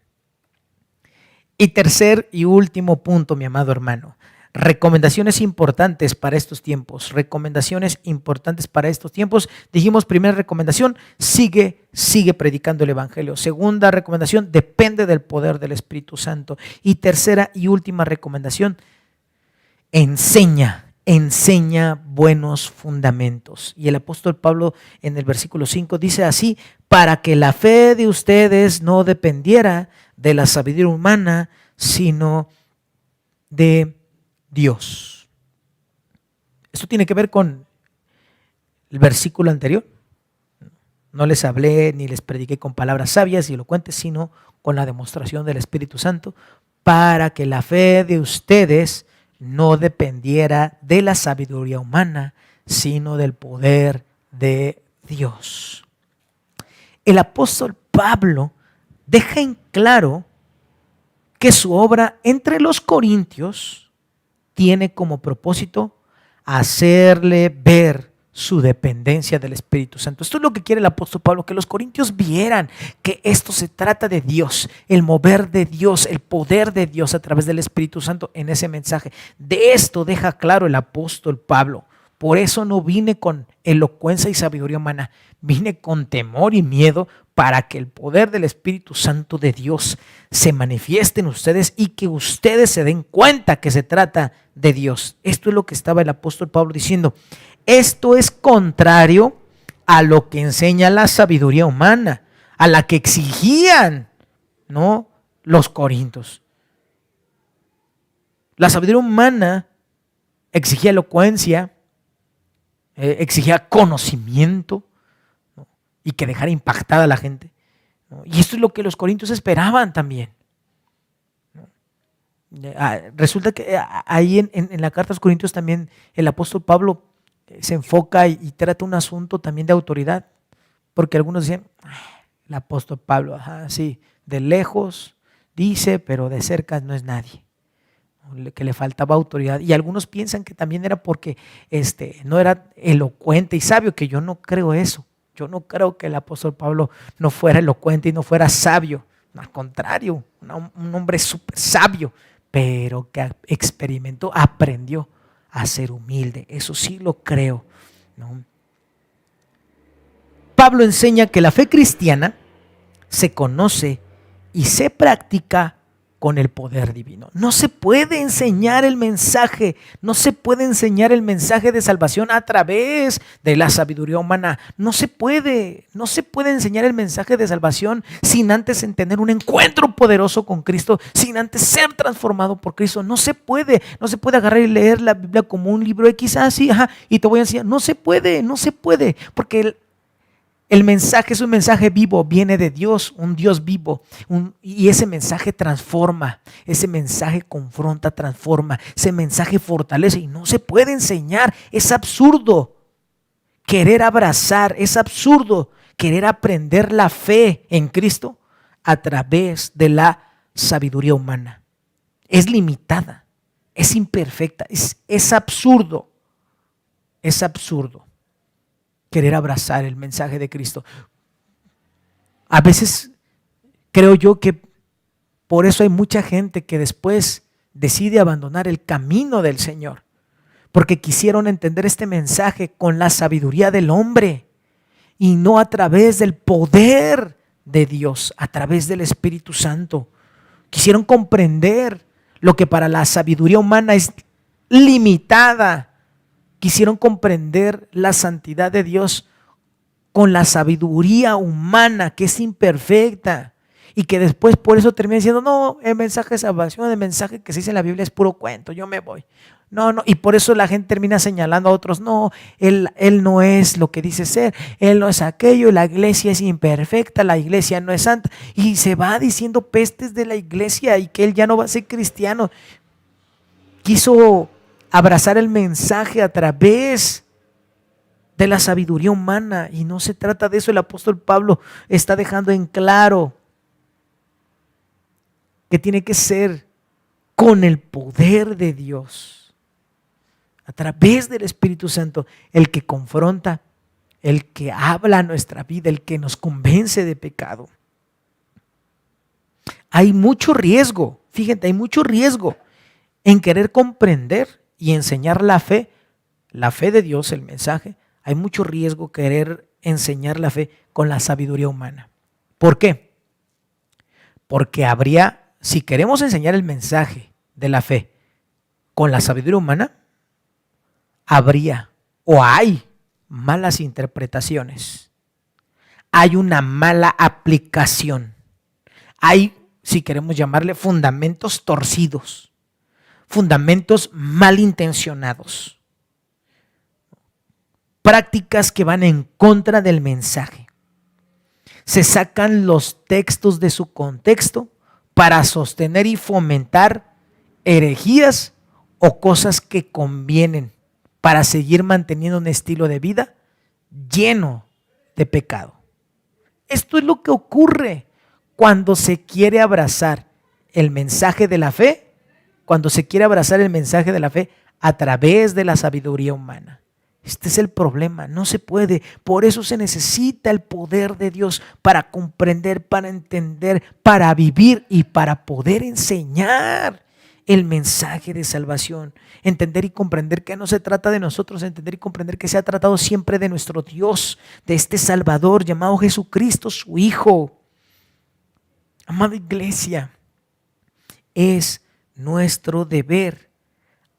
Y tercer y último punto, mi amado hermano, recomendaciones importantes para estos tiempos. Recomendaciones importantes para estos tiempos. Dijimos, primera recomendación, sigue predicando el Evangelio. Segunda recomendación, depende del poder del Espíritu Santo. Y tercera y última recomendación, enseña buenos fundamentos. Y el apóstol Pablo en el versículo 5 dice así: para que la fe de ustedes no dependiera de la sabiduría humana, sino de Dios. Esto tiene que ver con el versículo anterior. No les hablé ni les prediqué con palabras sabias y elocuentes, sino con la demostración del Espíritu Santo, para que la fe de ustedes no dependiera de la sabiduría humana, sino del poder de Dios. El apóstol Pablo deja en claro que su obra entre los corintios tiene como propósito hacerle ver su dependencia del Espíritu Santo. Esto es lo que quiere el apóstol Pablo, que los corintios vieran que esto se trata de Dios, el mover de Dios, el poder de Dios a través del Espíritu Santo en ese mensaje. De esto deja claro el apóstol Pablo. Por eso no vine con elocuencia y sabiduría humana, vine con temor y miedo para que el poder del Espíritu Santo de Dios se manifieste en ustedes y que ustedes se den cuenta que se trata de Dios. Esto es lo que estaba el apóstol Pablo diciendo. Esto es contrario a lo que enseña la sabiduría humana, a la que exigían, ¿no?, los corintios. La sabiduría humana exigía elocuencia, exigía conocimiento, ¿no?, y que dejara impactada a la gente, ¿no? Y esto es lo que los corintios esperaban también, ¿no? Resulta que ahí en la carta a los corintios también el apóstol Pablo se enfoca y trata un asunto también de autoridad, porque algunos dicen, el apóstol Pablo, sí, de lejos dice, pero de cerca no es nadie, que le faltaba autoridad. Y algunos piensan que también era porque no era elocuente y sabio, que yo no creo eso. Yo no creo que el apóstol Pablo no fuera elocuente y no fuera sabio. Al contrario, un hombre súper sabio, pero que experimentó, aprendió a ser humilde. Eso sí lo creo, ¿no? Pablo enseña que la fe cristiana se conoce y se practica con el poder divino. No se puede enseñar el mensaje, no se puede enseñar el mensaje de salvación a través de la sabiduría humana. No se puede enseñar el mensaje de salvación sin antes tener un encuentro poderoso con Cristo, sin antes ser transformado por Cristo. No se puede agarrar y leer la Biblia como un libro X, así, y te voy a enseñar. No se puede, porque el mensaje es un mensaje vivo, viene de Dios, un Dios vivo, y ese mensaje transforma, ese mensaje confronta, transforma, ese mensaje fortalece y no se puede enseñar. Es absurdo querer abrazar, es absurdo querer aprender la fe en Cristo a través de la sabiduría humana. Es limitada, es imperfecta, es absurdo, querer abrazar el mensaje de Cristo. A veces creo yo que por eso hay mucha gente que después decide abandonar el camino del Señor, porque quisieron entender este mensaje con la sabiduría del hombre y no a través del poder de Dios, a través del Espíritu Santo. Quisieron comprender lo que para la sabiduría humana es limitada. Quisieron comprender la santidad de Dios con la sabiduría humana, que es imperfecta, y que después por eso termina diciendo: no, el mensaje de salvación, el mensaje que se dice en la Biblia es puro cuento, yo me voy. No, y por eso la gente termina señalando a otros: no, él no es lo que dice ser, él no es aquello, la iglesia es imperfecta, la iglesia no es santa, y se va diciendo pestes de la iglesia y que él ya no va a ser cristiano. Quiso abrazar el mensaje a través de la sabiduría humana, y no se trata de eso. El apóstol Pablo está dejando en claro que tiene que ser con el poder de Dios, a través del Espíritu Santo, el que confronta, el que habla a nuestra vida, el que nos convence de pecado. Hay mucho riesgo, fíjate, hay mucho riesgo en querer comprender y enseñar la fe de Dios, el mensaje. Hay mucho riesgo querer enseñar la fe con la sabiduría humana. ¿Por qué? Porque si queremos enseñar el mensaje de la fe con la sabiduría humana, hay malas interpretaciones. Hay una mala aplicación. Hay, si queremos llamarle, fundamentos torcidos, fundamentos malintencionados, prácticas que van en contra del mensaje. Se sacan los textos de su contexto para sostener y fomentar herejías o cosas que convienen para seguir manteniendo un estilo de vida lleno de pecado. Esto es lo que ocurre cuando se quiere abrazar el mensaje de la fe, a través de la sabiduría humana. Este es el problema, no se puede. Por eso se necesita el poder de Dios para comprender, para entender, para vivir y para poder enseñar el mensaje de salvación. Entender y comprender que no se trata de nosotros, entender y comprender que se ha tratado siempre de nuestro Dios, de este Salvador llamado Jesucristo, su Hijo. Amada iglesia, es nuestro deber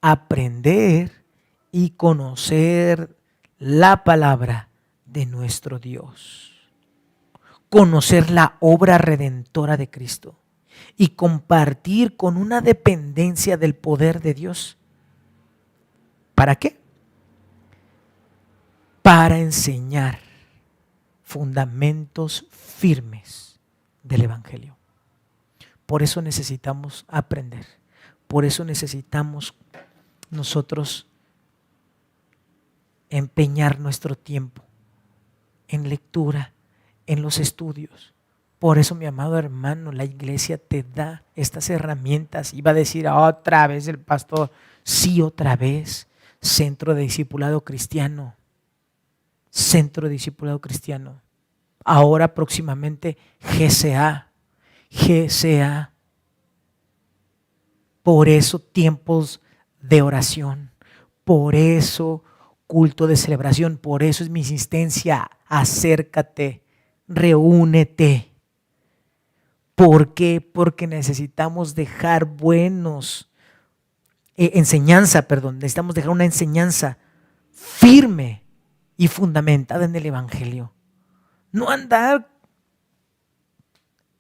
aprender y conocer la palabra de nuestro Dios, conocer la obra redentora de Cristo y compartir con una dependencia del poder de Dios. ¿Para qué? Para enseñar fundamentos firmes del Evangelio. Por eso necesitamos aprender, por eso necesitamos nosotros empeñar nuestro tiempo en lectura, en los estudios. Por eso, mi amado hermano, la iglesia te da estas herramientas. Iba a decir otra vez el pastor, sí, otra vez, Centro de Discipulado Cristiano. Centro de Discipulado Cristiano. Ahora próximamente GCA. Por eso tiempos de oración. Por eso culto de celebración. Por eso es mi insistencia: acércate, reúnete. ¿Por qué? Porque necesitamos dejar necesitamos dejar una enseñanza firme y fundamentada en el Evangelio. No andar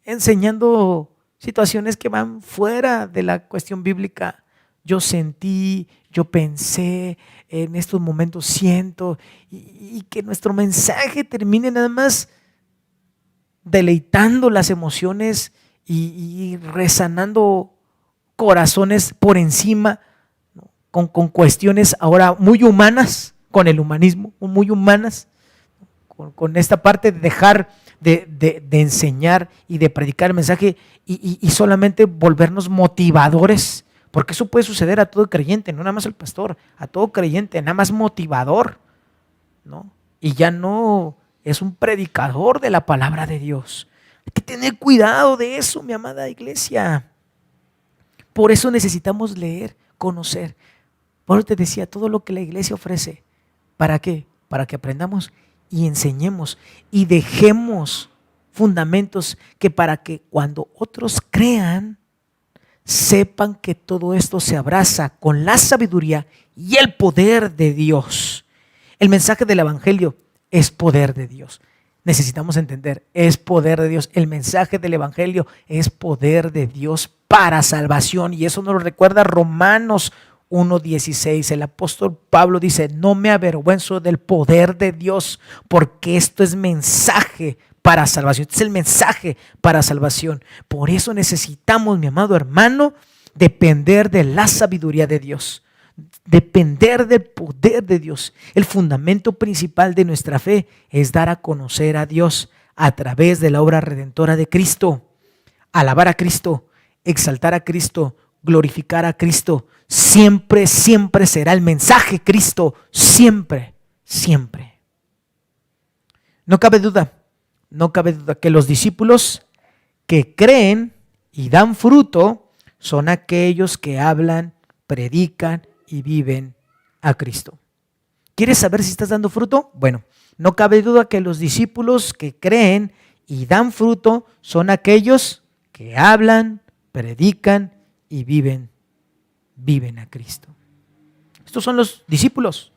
enseñando situaciones que van fuera de la cuestión bíblica. Yo sentí, yo pensé, en estos momentos siento, y que nuestro mensaje termine nada más deleitando las emociones y resanando corazones por encima, ¿no? con cuestiones ahora muy humanas, con el humanismo, muy humanas, con esta parte de dejar de enseñar y de predicar el mensaje y solamente volvernos motivadores, porque eso puede suceder a todo creyente, no nada más al pastor, a todo creyente, nada más motivador, ¿no? Y ya no es un predicador de la palabra de Dios. Hay que tener cuidado de eso, mi amada iglesia. Por eso necesitamos leer, conocer. Por eso te decía, todo lo que la iglesia ofrece, ¿para qué? Para que aprendamos y enseñemos y dejemos fundamentos que para que cuando otros crean, sepan que todo esto se abraza con la sabiduría y el poder de Dios. El mensaje del Evangelio es poder de Dios. Necesitamos entender, es poder de Dios. El mensaje del Evangelio es poder de Dios para salvación. Y eso nos lo recuerda Romanos 1:16. El apóstol Pablo dice, no me avergüenzo del poder de Dios, porque esto es mensaje para salvación. Este es el mensaje para salvación. Por eso necesitamos, mi amado hermano, depender de la sabiduría de Dios. Depender del poder de Dios. El fundamento principal de nuestra fe es dar a conocer a Dios a través de la obra redentora de Cristo. Alabar a Cristo, exaltar a Cristo, glorificar a Cristo. Siempre, siempre será el mensaje Cristo. Siempre, siempre. No cabe duda que los discípulos que creen y dan fruto son aquellos que hablan, predican y viven a Cristo. ¿Quieres saber si estás dando fruto? Bueno, no cabe duda que los discípulos que creen y dan fruto son aquellos que hablan, predican y viven a Cristo. Estos son los discípulos.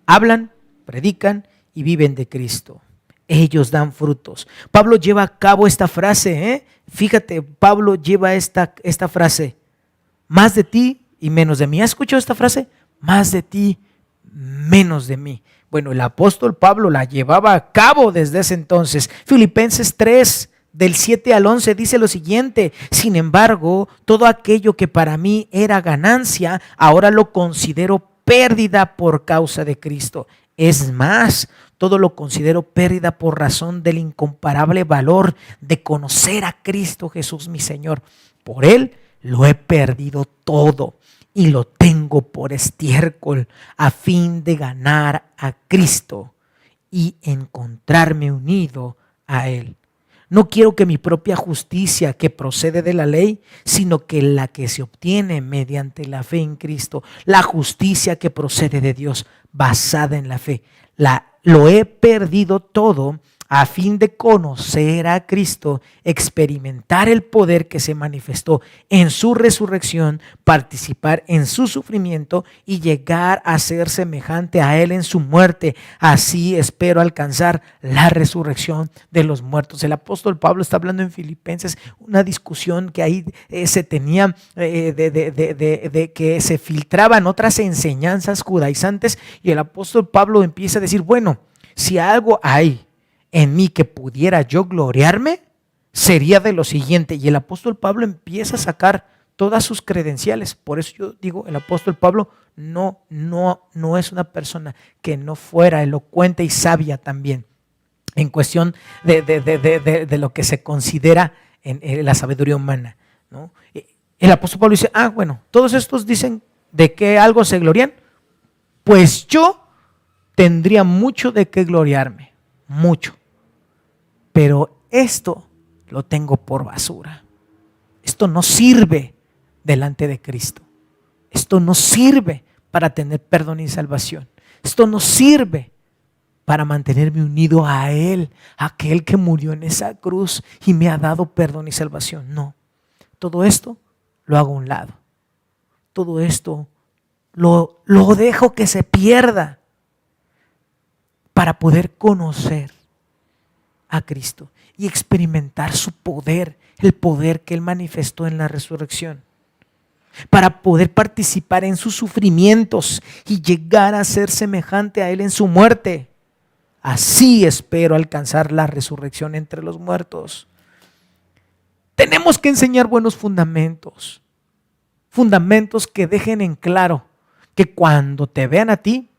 Hablan, predican y viven de Cristo. Ellos dan frutos. Pablo lleva a cabo esta frase, Fíjate, Pablo lleva esta frase. Más de ti y menos de mí. ¿Has escuchado esta frase? Más de ti, menos de mí. Bueno, el apóstol Pablo la llevaba a cabo desde ese entonces. Filipenses 3, del 7 al 11 dice lo siguiente: sin embargo, todo aquello que para mí era ganancia, ahora lo considero pérdida por causa de Cristo. Es más, todo lo considero pérdida por razón del incomparable valor de conocer a Cristo Jesús mi Señor. Por Él lo he perdido todo y lo tengo por estiércol a fin de ganar a Cristo y encontrarme unido a Él. No quiero que mi propia justicia que procede de la ley, sino que la que se obtiene mediante la fe en Cristo, la justicia que procede de Dios basada en la fe. Lo he perdido todo a fin de conocer a Cristo, experimentar el poder que se manifestó en su resurrección, participar en su sufrimiento y llegar a ser semejante a Él en su muerte. Así espero alcanzar la resurrección de los muertos. El apóstol Pablo está hablando en Filipenses, una discusión que ahí se tenía de que se filtraban otras enseñanzas judaizantes, y el apóstol Pablo empieza a decir, bueno, si algo hay en mí que pudiera yo gloriarme, sería de lo siguiente. Y el apóstol Pablo empieza a sacar todas sus credenciales. Por eso yo digo, el apóstol Pablo no es una persona que no fuera elocuente y sabia también en cuestión de lo que se considera en la sabiduría humana, ¿no? El apóstol Pablo dice, bueno, todos estos dicen de que algo se glorian, pues yo tendría mucho de qué gloriarme, mucho. Pero esto lo tengo por basura. Esto no sirve delante de Cristo. Esto no sirve para tener perdón y salvación. Esto no sirve para mantenerme unido a Él, aquel que murió en esa cruz y me ha dado perdón y salvación. No, todo esto lo hago a un lado. Todo esto lo dejo que se pierda para poder conocer a Cristo y experimentar su poder, el poder que Él manifestó en la resurrección, para poder participar en sus sufrimientos y llegar a ser semejante a Él en su muerte. Así espero alcanzar la resurrección entre los muertos. Tenemos que enseñar buenos fundamentos, fundamentos que dejen en claro que cuando te vean a ti,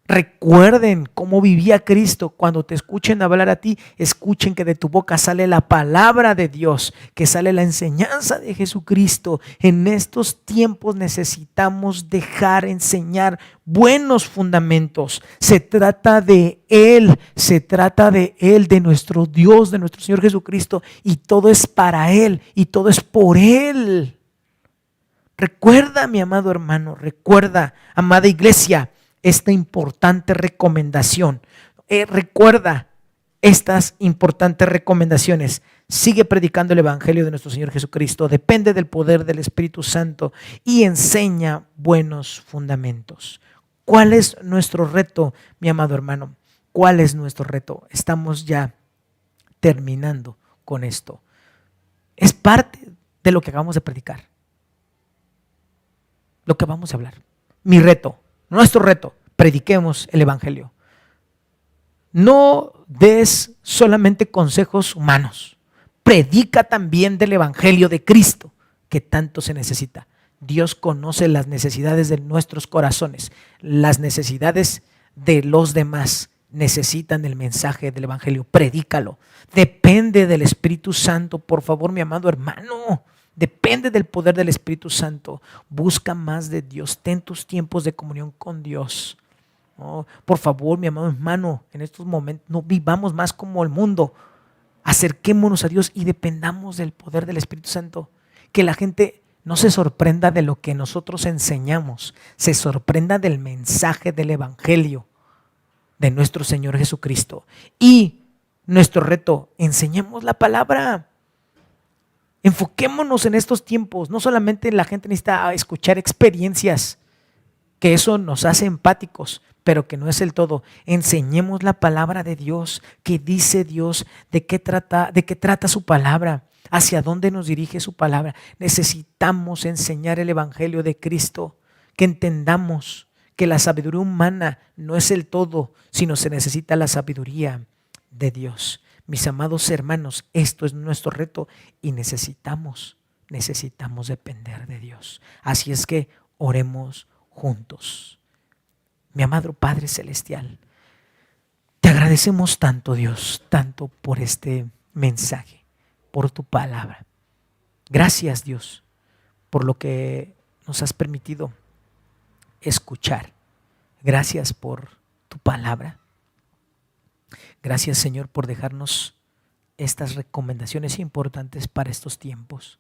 recuerden cómo vivía Cristo. Cuando te escuchen hablar a ti, escuchen que de tu boca sale la palabra de Dios, que sale la enseñanza de Jesucristo. En estos tiempos necesitamos enseñar buenos fundamentos. Se trata de Él, de nuestro Dios, de nuestro Señor Jesucristo, y todo es para Él y todo es por Él. Recuerda, mi amado hermano, recuerda, amada iglesia, esta importante recomendación. Recuerda estas importantes recomendaciones. Sigue predicando el Evangelio de nuestro Señor Jesucristo. Depende del poder del Espíritu Santo y enseña buenos fundamentos. ¿Cuál es nuestro reto, mi amado hermano? ¿Cuál es nuestro reto? Estamos ya terminando con esto. Es parte de lo que acabamos de predicar, lo que vamos a hablar. Mi reto, nuestro reto, prediquemos el Evangelio. No des solamente consejos humanos, predica también del Evangelio de Cristo, que tanto se necesita. Dios conoce las necesidades de nuestros corazones, las necesidades de los demás. Necesitan el mensaje del Evangelio, predícalo. Depende del Espíritu Santo, por favor, mi amado hermano. Depende del poder del Espíritu Santo. Busca más de Dios. Ten tus tiempos de comunión con Dios. Oh, por favor, mi amado hermano, en estos momentos no vivamos más como el mundo. Acerquémonos a Dios y dependamos del poder del Espíritu Santo. Que la gente no se sorprenda de lo que nosotros enseñamos. Se sorprenda del mensaje del Evangelio de nuestro Señor Jesucristo. Y nuestro reto, enseñemos la palabra. Enfoquémonos en estos tiempos. No solamente la gente necesita escuchar experiencias, que eso nos hace empáticos, pero que no es el todo. Enseñemos la palabra de Dios, qué dice Dios, de qué trata su palabra, hacia dónde nos dirige su palabra. Necesitamos enseñar el Evangelio de Cristo, que entendamos que la sabiduría humana no es el todo, sino se necesita la sabiduría de Dios. Mis amados hermanos, esto es nuestro reto y necesitamos depender de Dios. Así es que oremos juntos. Mi amado Padre Celestial, te agradecemos tanto, Dios, tanto por este mensaje, por tu palabra. Gracias, Dios, por lo que nos has permitido escuchar. Gracias por tu palabra. Gracias, Señor, por dejarnos estas recomendaciones importantes para estos tiempos.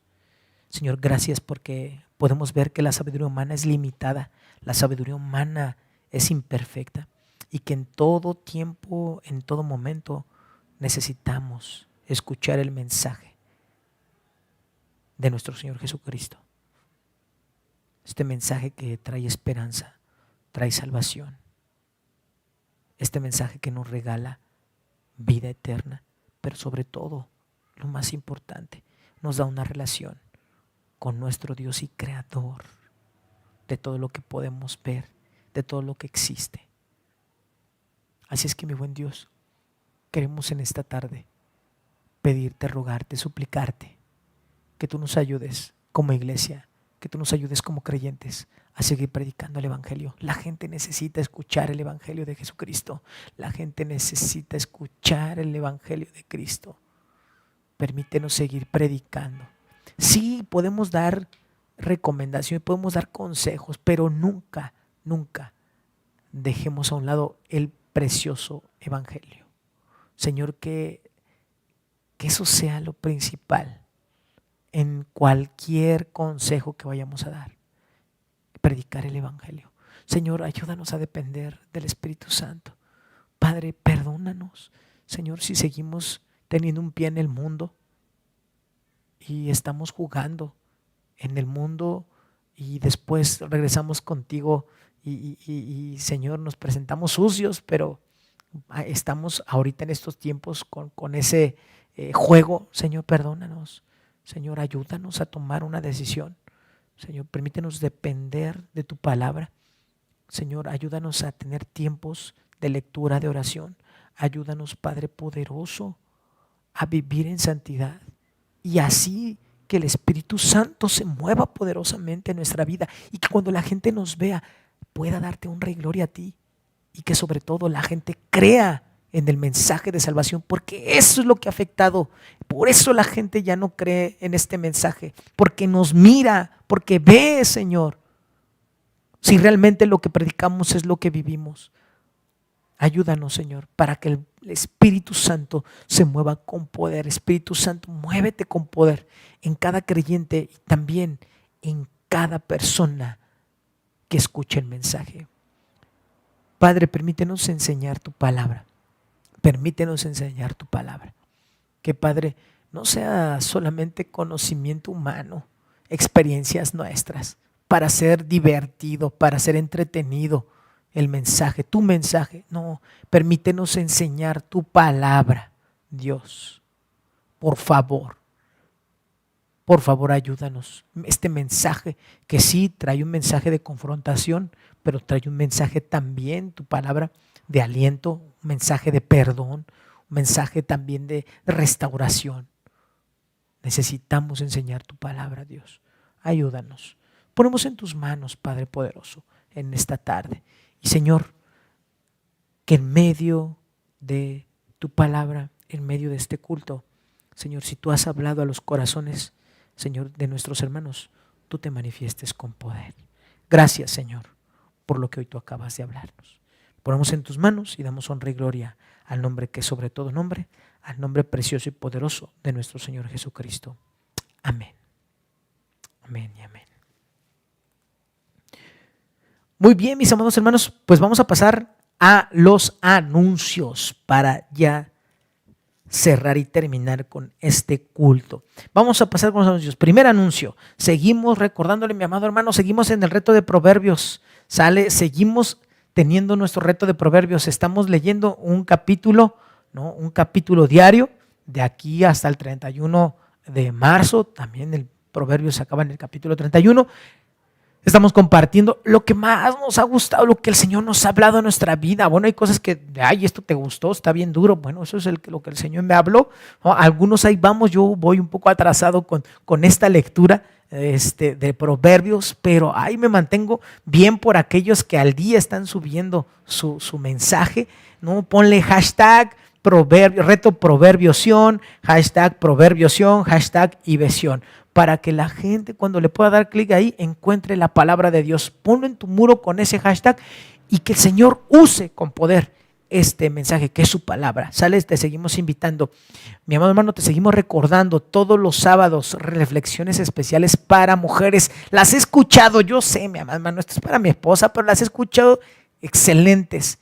Señor, gracias porque podemos ver que la sabiduría humana es limitada, la sabiduría humana es imperfecta y que en todo tiempo, en todo momento necesitamos escuchar el mensaje de nuestro Señor Jesucristo. Este mensaje que trae esperanza, trae salvación. Este mensaje que nos regala vida eterna, pero sobre todo, lo más importante, nos da una relación con nuestro Dios y Creador de todo lo que podemos ver, de todo lo que existe. Así es que, mi buen Dios, queremos en esta tarde pedirte, rogarte, suplicarte que tú nos ayudes como iglesia, que tú nos ayudes como creyentes a seguir predicando el Evangelio. La gente necesita escuchar el Evangelio de Jesucristo. La gente necesita escuchar el Evangelio de Cristo. Permítenos seguir predicando. Sí, podemos dar recomendaciones, podemos dar consejos, pero nunca dejemos a un lado el precioso Evangelio. Señor, que eso sea lo principal en cualquier consejo que vayamos a dar. Predicar el Evangelio. Señor, ayúdanos a depender del Espíritu Santo Padre, perdónanos, Señor, si seguimos teniendo un pie en el mundo y estamos jugando en el mundo y después regresamos contigo y Señor, nos presentamos sucios, pero estamos ahorita en estos tiempos con ese juego. Señor, perdónanos. Señor, ayúdanos a tomar una decisión. Señor, permítenos depender de tu palabra. Señor, ayúdanos a tener tiempos de lectura, de oración. Ayúdanos, Padre poderoso, a vivir en santidad y así que el Espíritu Santo se mueva poderosamente en nuestra vida y que cuando la gente nos vea pueda darte honra y gloria a ti y que sobre todo la gente crea en el mensaje de salvación, porque eso es lo que ha afectado. Por eso la gente ya no cree en este mensaje, porque nos mira, porque ve, Señor, si realmente lo que predicamos es lo que vivimos. Ayúdanos, Señor, para que el Espíritu Santo se mueva con poder. Espíritu Santo, muévete con poder en cada creyente y también en cada persona que escuche el mensaje. Padre, permítenos enseñar tu palabra. Permítenos enseñar tu palabra. Que, Padre, no sea solamente conocimiento humano, experiencias nuestras, para ser divertido, para ser entretenido el mensaje, tu mensaje. No, permítenos enseñar tu palabra, Dios. Por favor, ayúdanos. Este mensaje que sí trae un mensaje de confrontación, pero trae un mensaje también, tu palabra, de aliento, un mensaje de perdón, un mensaje también de restauración. Necesitamos enseñar tu palabra, Dios. Ayúdanos. Ponemos en tus manos, Padre poderoso, en esta tarde. Y Señor, que en medio de tu palabra, en medio de este culto, Señor, si tú has hablado a los corazones, Señor, de nuestros hermanos, tú te manifiestes con poder. Gracias, Señor, por lo que hoy tú acabas de hablarnos. Ponemos en tus manos y damos honra y gloria al nombre que es sobre todo nombre, al nombre precioso y poderoso de nuestro Señor Jesucristo. Amén. Amén y amén. Muy bien, mis amados hermanos, pues vamos a pasar a los anuncios para ya cerrar y terminar con este culto. Vamos a pasar con los anuncios. Primer anuncio, seguimos recordándole, mi amado hermano, seguimos en el reto de Proverbios. Seguimos teniendo nuestro reto de Proverbios. Estamos leyendo un capítulo, ¿no? Un capítulo diario de aquí hasta el 31 de marzo. También el Proverbio se acaba en el capítulo 31. Estamos compartiendo lo que más nos ha gustado, lo que el Señor nos ha hablado en nuestra vida. Bueno, hay cosas que, ay, esto te gustó, está bien duro. Bueno, eso es lo que el Señor me habló. Algunos ahí vamos, yo voy un poco atrasado con esta lectura de Proverbios, pero ahí me mantengo bien por aquellos que al día están subiendo su mensaje, ¿no? Ponle hashtag reto proverbiosión, hashtag proverbiosión, hashtag ibesión, para que la gente cuando le pueda dar clic ahí encuentre la palabra de Dios. Ponlo en tu muro con ese hashtag y que el Señor use con poder este mensaje que es su palabra. Sales, te seguimos invitando. Mi amado hermano, te seguimos recordando todos los sábados reflexiones especiales para mujeres. Las he escuchado, yo sé, mi amado hermano, esto es para mi esposa, pero las he escuchado excelentes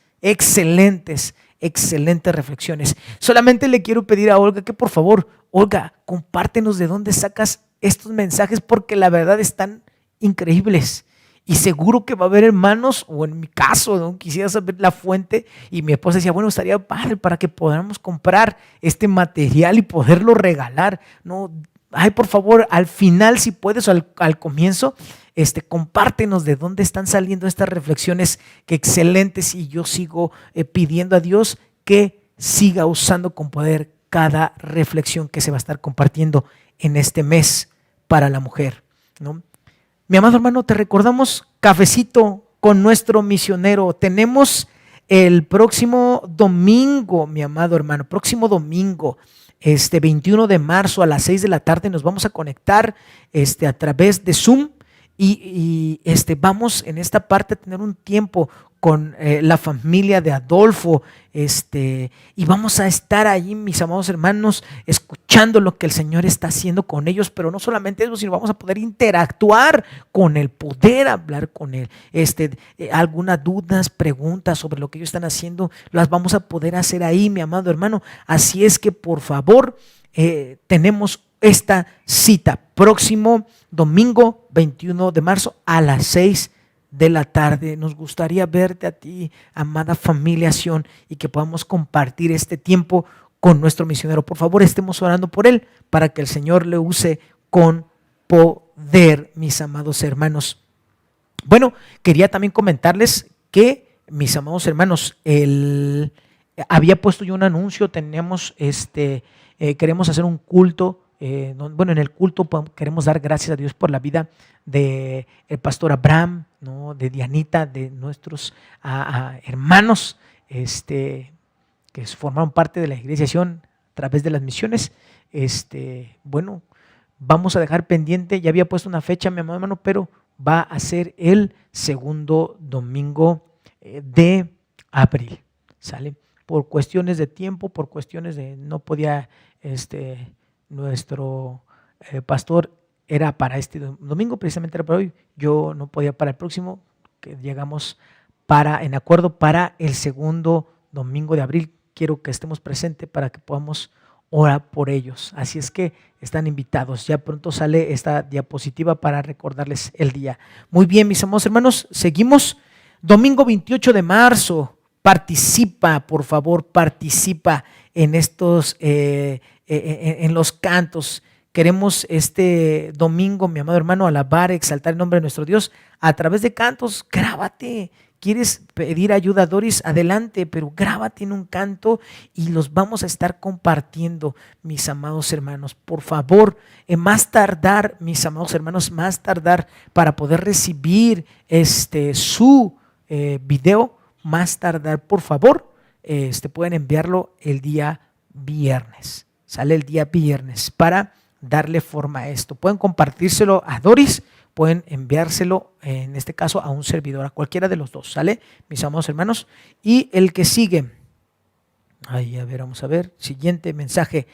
reflexiones. Solamente le quiero pedir a Olga que por favor, Olga, compártenos de dónde sacas estos mensajes, porque la verdad están increíbles. Y seguro que va a haber hermanos, o en mi caso, ¿no? Quisiera saber la fuente. Y mi esposa decía, bueno, estaría padre para que podamos comprar este material y poderlo regalar, ¿no? Ay, por favor, al final, si puedes, o al comienzo, compártenos de dónde están saliendo estas reflexiones que excelentes. Y yo sigo pidiendo a Dios que siga usando con poder cada reflexión que se va a estar compartiendo en este mes para la mujer, ¿no? Mi amado hermano, te recordamos cafecito con nuestro misionero. Tenemos el próximo domingo, mi amado hermano, próximo domingo, 21 de marzo a las 6 de la tarde nos vamos a conectar a través de Zoom Vamos en esta parte a tener un tiempo con la familia de Adolfo, y vamos a estar ahí, mis amados hermanos, escuchando lo que el Señor está haciendo con ellos, pero no solamente eso, sino vamos a poder interactuar con Él, poder hablar con Él. Algunas dudas, preguntas sobre lo que ellos están haciendo, las vamos a poder hacer ahí, mi amado hermano. Así es que, por favor, tenemos esta cita próximo domingo 21 de marzo a las 6 de la tarde. Nos gustaría verte a ti, amada familia Sion, y que podamos compartir este tiempo con nuestro misionero. Por favor, estemos orando por él para que el Señor le use con poder, mis amados hermanos. Bueno, quería también comentarles que, mis amados hermanos, había puesto yo un anuncio. Queremos hacer un culto. En el culto queremos dar gracias a Dios por la vida de el pastor Abraham, ¿no? De Dianita, de nuestros hermanos que formaron parte de la iglesia Sion a través de las misiones. Vamos a dejar pendiente, ya había puesto una fecha, mi amado hermano, pero va a ser el segundo domingo de abril, ¿sale? Por cuestiones de tiempo, por cuestiones de no podía nuestro pastor era para este domingo, precisamente era para hoy. Yo no podía para el próximo, que llegamos en acuerdo para el segundo domingo de abril. Quiero que estemos presentes para que podamos orar por ellos. Así es que están invitados. Ya pronto sale esta diapositiva para recordarles el día. Muy bien, mis amados hermanos, seguimos. Domingo 28 de marzo. Participa, por favor, participa en estos en los cantos. Queremos este domingo, mi amado hermano, alabar, exaltar el nombre de nuestro Dios a través de cantos. Grábate. ¿Quieres pedir ayuda a Doris? Adelante, pero grábate en un canto y los vamos a estar compartiendo, mis amados hermanos. Por favor, más tardar, mis amados hermanos, más tardar para poder recibir su video, más tardar, por favor, pueden enviarlo el día viernes. Sale el día viernes para darle forma a esto. Pueden compartírselo a Doris, pueden enviárselo, en este caso, a un servidor, a cualquiera de los dos, ¿sale? Mis amados hermanos. Y el que sigue, vamos a ver, siguiente mensaje.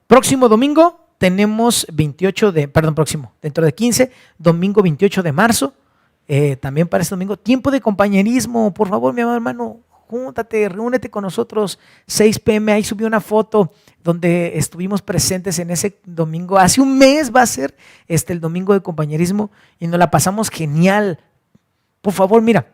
Próximo domingo tenemos dentro de 15, domingo 28 de marzo, también para este domingo, tiempo de compañerismo. Por favor, mi amado hermano, júntate, reúnete con nosotros, 6 p.m. Ahí subí una foto donde estuvimos presentes en ese domingo. Hace un mes va a ser el domingo de compañerismo y nos la pasamos genial. Por favor, mira,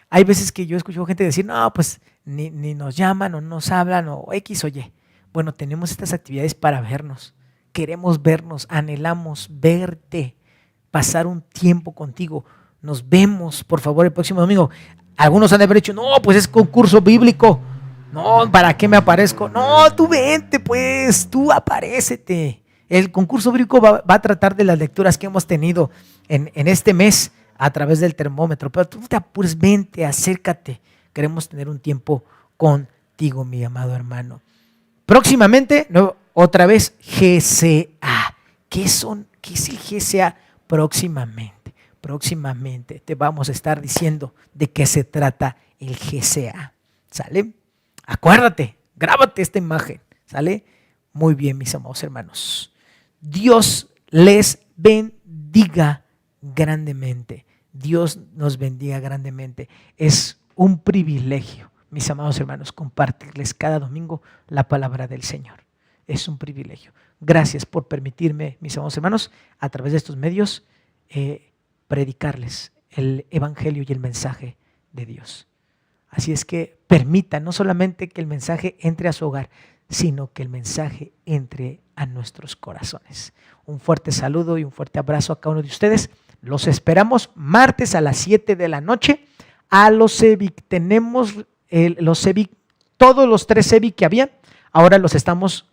hay veces que yo escucho gente decir, no, pues ni nos llaman o nos hablan o X o Y. Bueno, tenemos estas actividades para vernos. Queremos vernos, anhelamos verte, pasar un tiempo contigo. Nos vemos, por favor, el próximo domingo. Algunos han de haber dicho, no, pues es concurso bíblico. No, ¿para qué me aparezco? No, tú vente, pues, tú aparécete. El concurso bíblico va a tratar de las lecturas que hemos tenido en este mes a través del termómetro. Pero tú te apures, vente, acércate. Queremos tener un tiempo contigo, mi amado hermano. Próximamente, otra vez, GCA. ¿Qué es el GCA? Próximamente te vamos a estar diciendo de qué se trata el GCA, ¿sale? Acuérdate, grábate esta imagen, ¿sale? Muy bien, mis amados hermanos. Dios les bendiga grandemente. Dios nos bendiga grandemente. Es un privilegio, mis amados hermanos, compartirles cada domingo la palabra del Señor. Es un privilegio. Gracias por permitirme, mis amados hermanos, a través de estos medios, predicarles el evangelio y el mensaje de Dios. Así es que permita no solamente que el mensaje entre a su hogar, sino que el mensaje entre a nuestros corazones. Un fuerte saludo y un fuerte abrazo a cada uno de ustedes. Los esperamos martes a las 7 de la noche a los CEBIC. Tenemos los CEBIC, todos los 3 CEBIC que había, ahora los estamos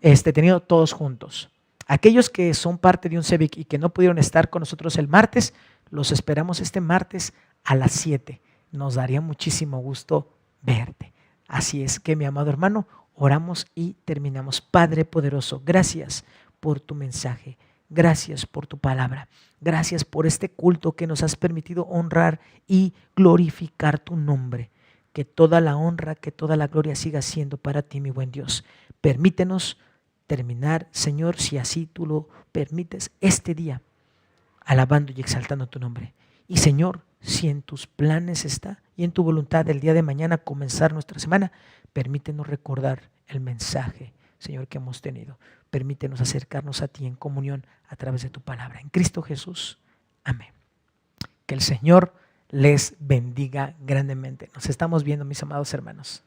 teniendo todos juntos. Aquellos que son parte de un CEBIC y que no pudieron estar con nosotros el martes, los esperamos este martes a las 7. Nos daría muchísimo gusto verte. Así es que, mi amado hermano, oramos y terminamos. Padre poderoso, gracias por tu mensaje. gracias por tu palabra. Gracias por este culto que nos has permitido honrar y glorificar tu nombre. Que toda la honra, que toda la gloria siga siendo para ti, mi buen Dios. Permítenos terminar, Señor, si así tú lo permites, este día alabando y exaltando tu nombre. Y Señor, si en tus planes está y en tu voluntad el día de mañana comenzar nuestra semana, permítenos recordar el mensaje, Señor, que hemos tenido. Permítenos acercarnos a ti en comunión a través de tu palabra. En Cristo Jesús. Amén. Que el Señor les bendiga grandemente. Nos estamos viendo, mis amados hermanos.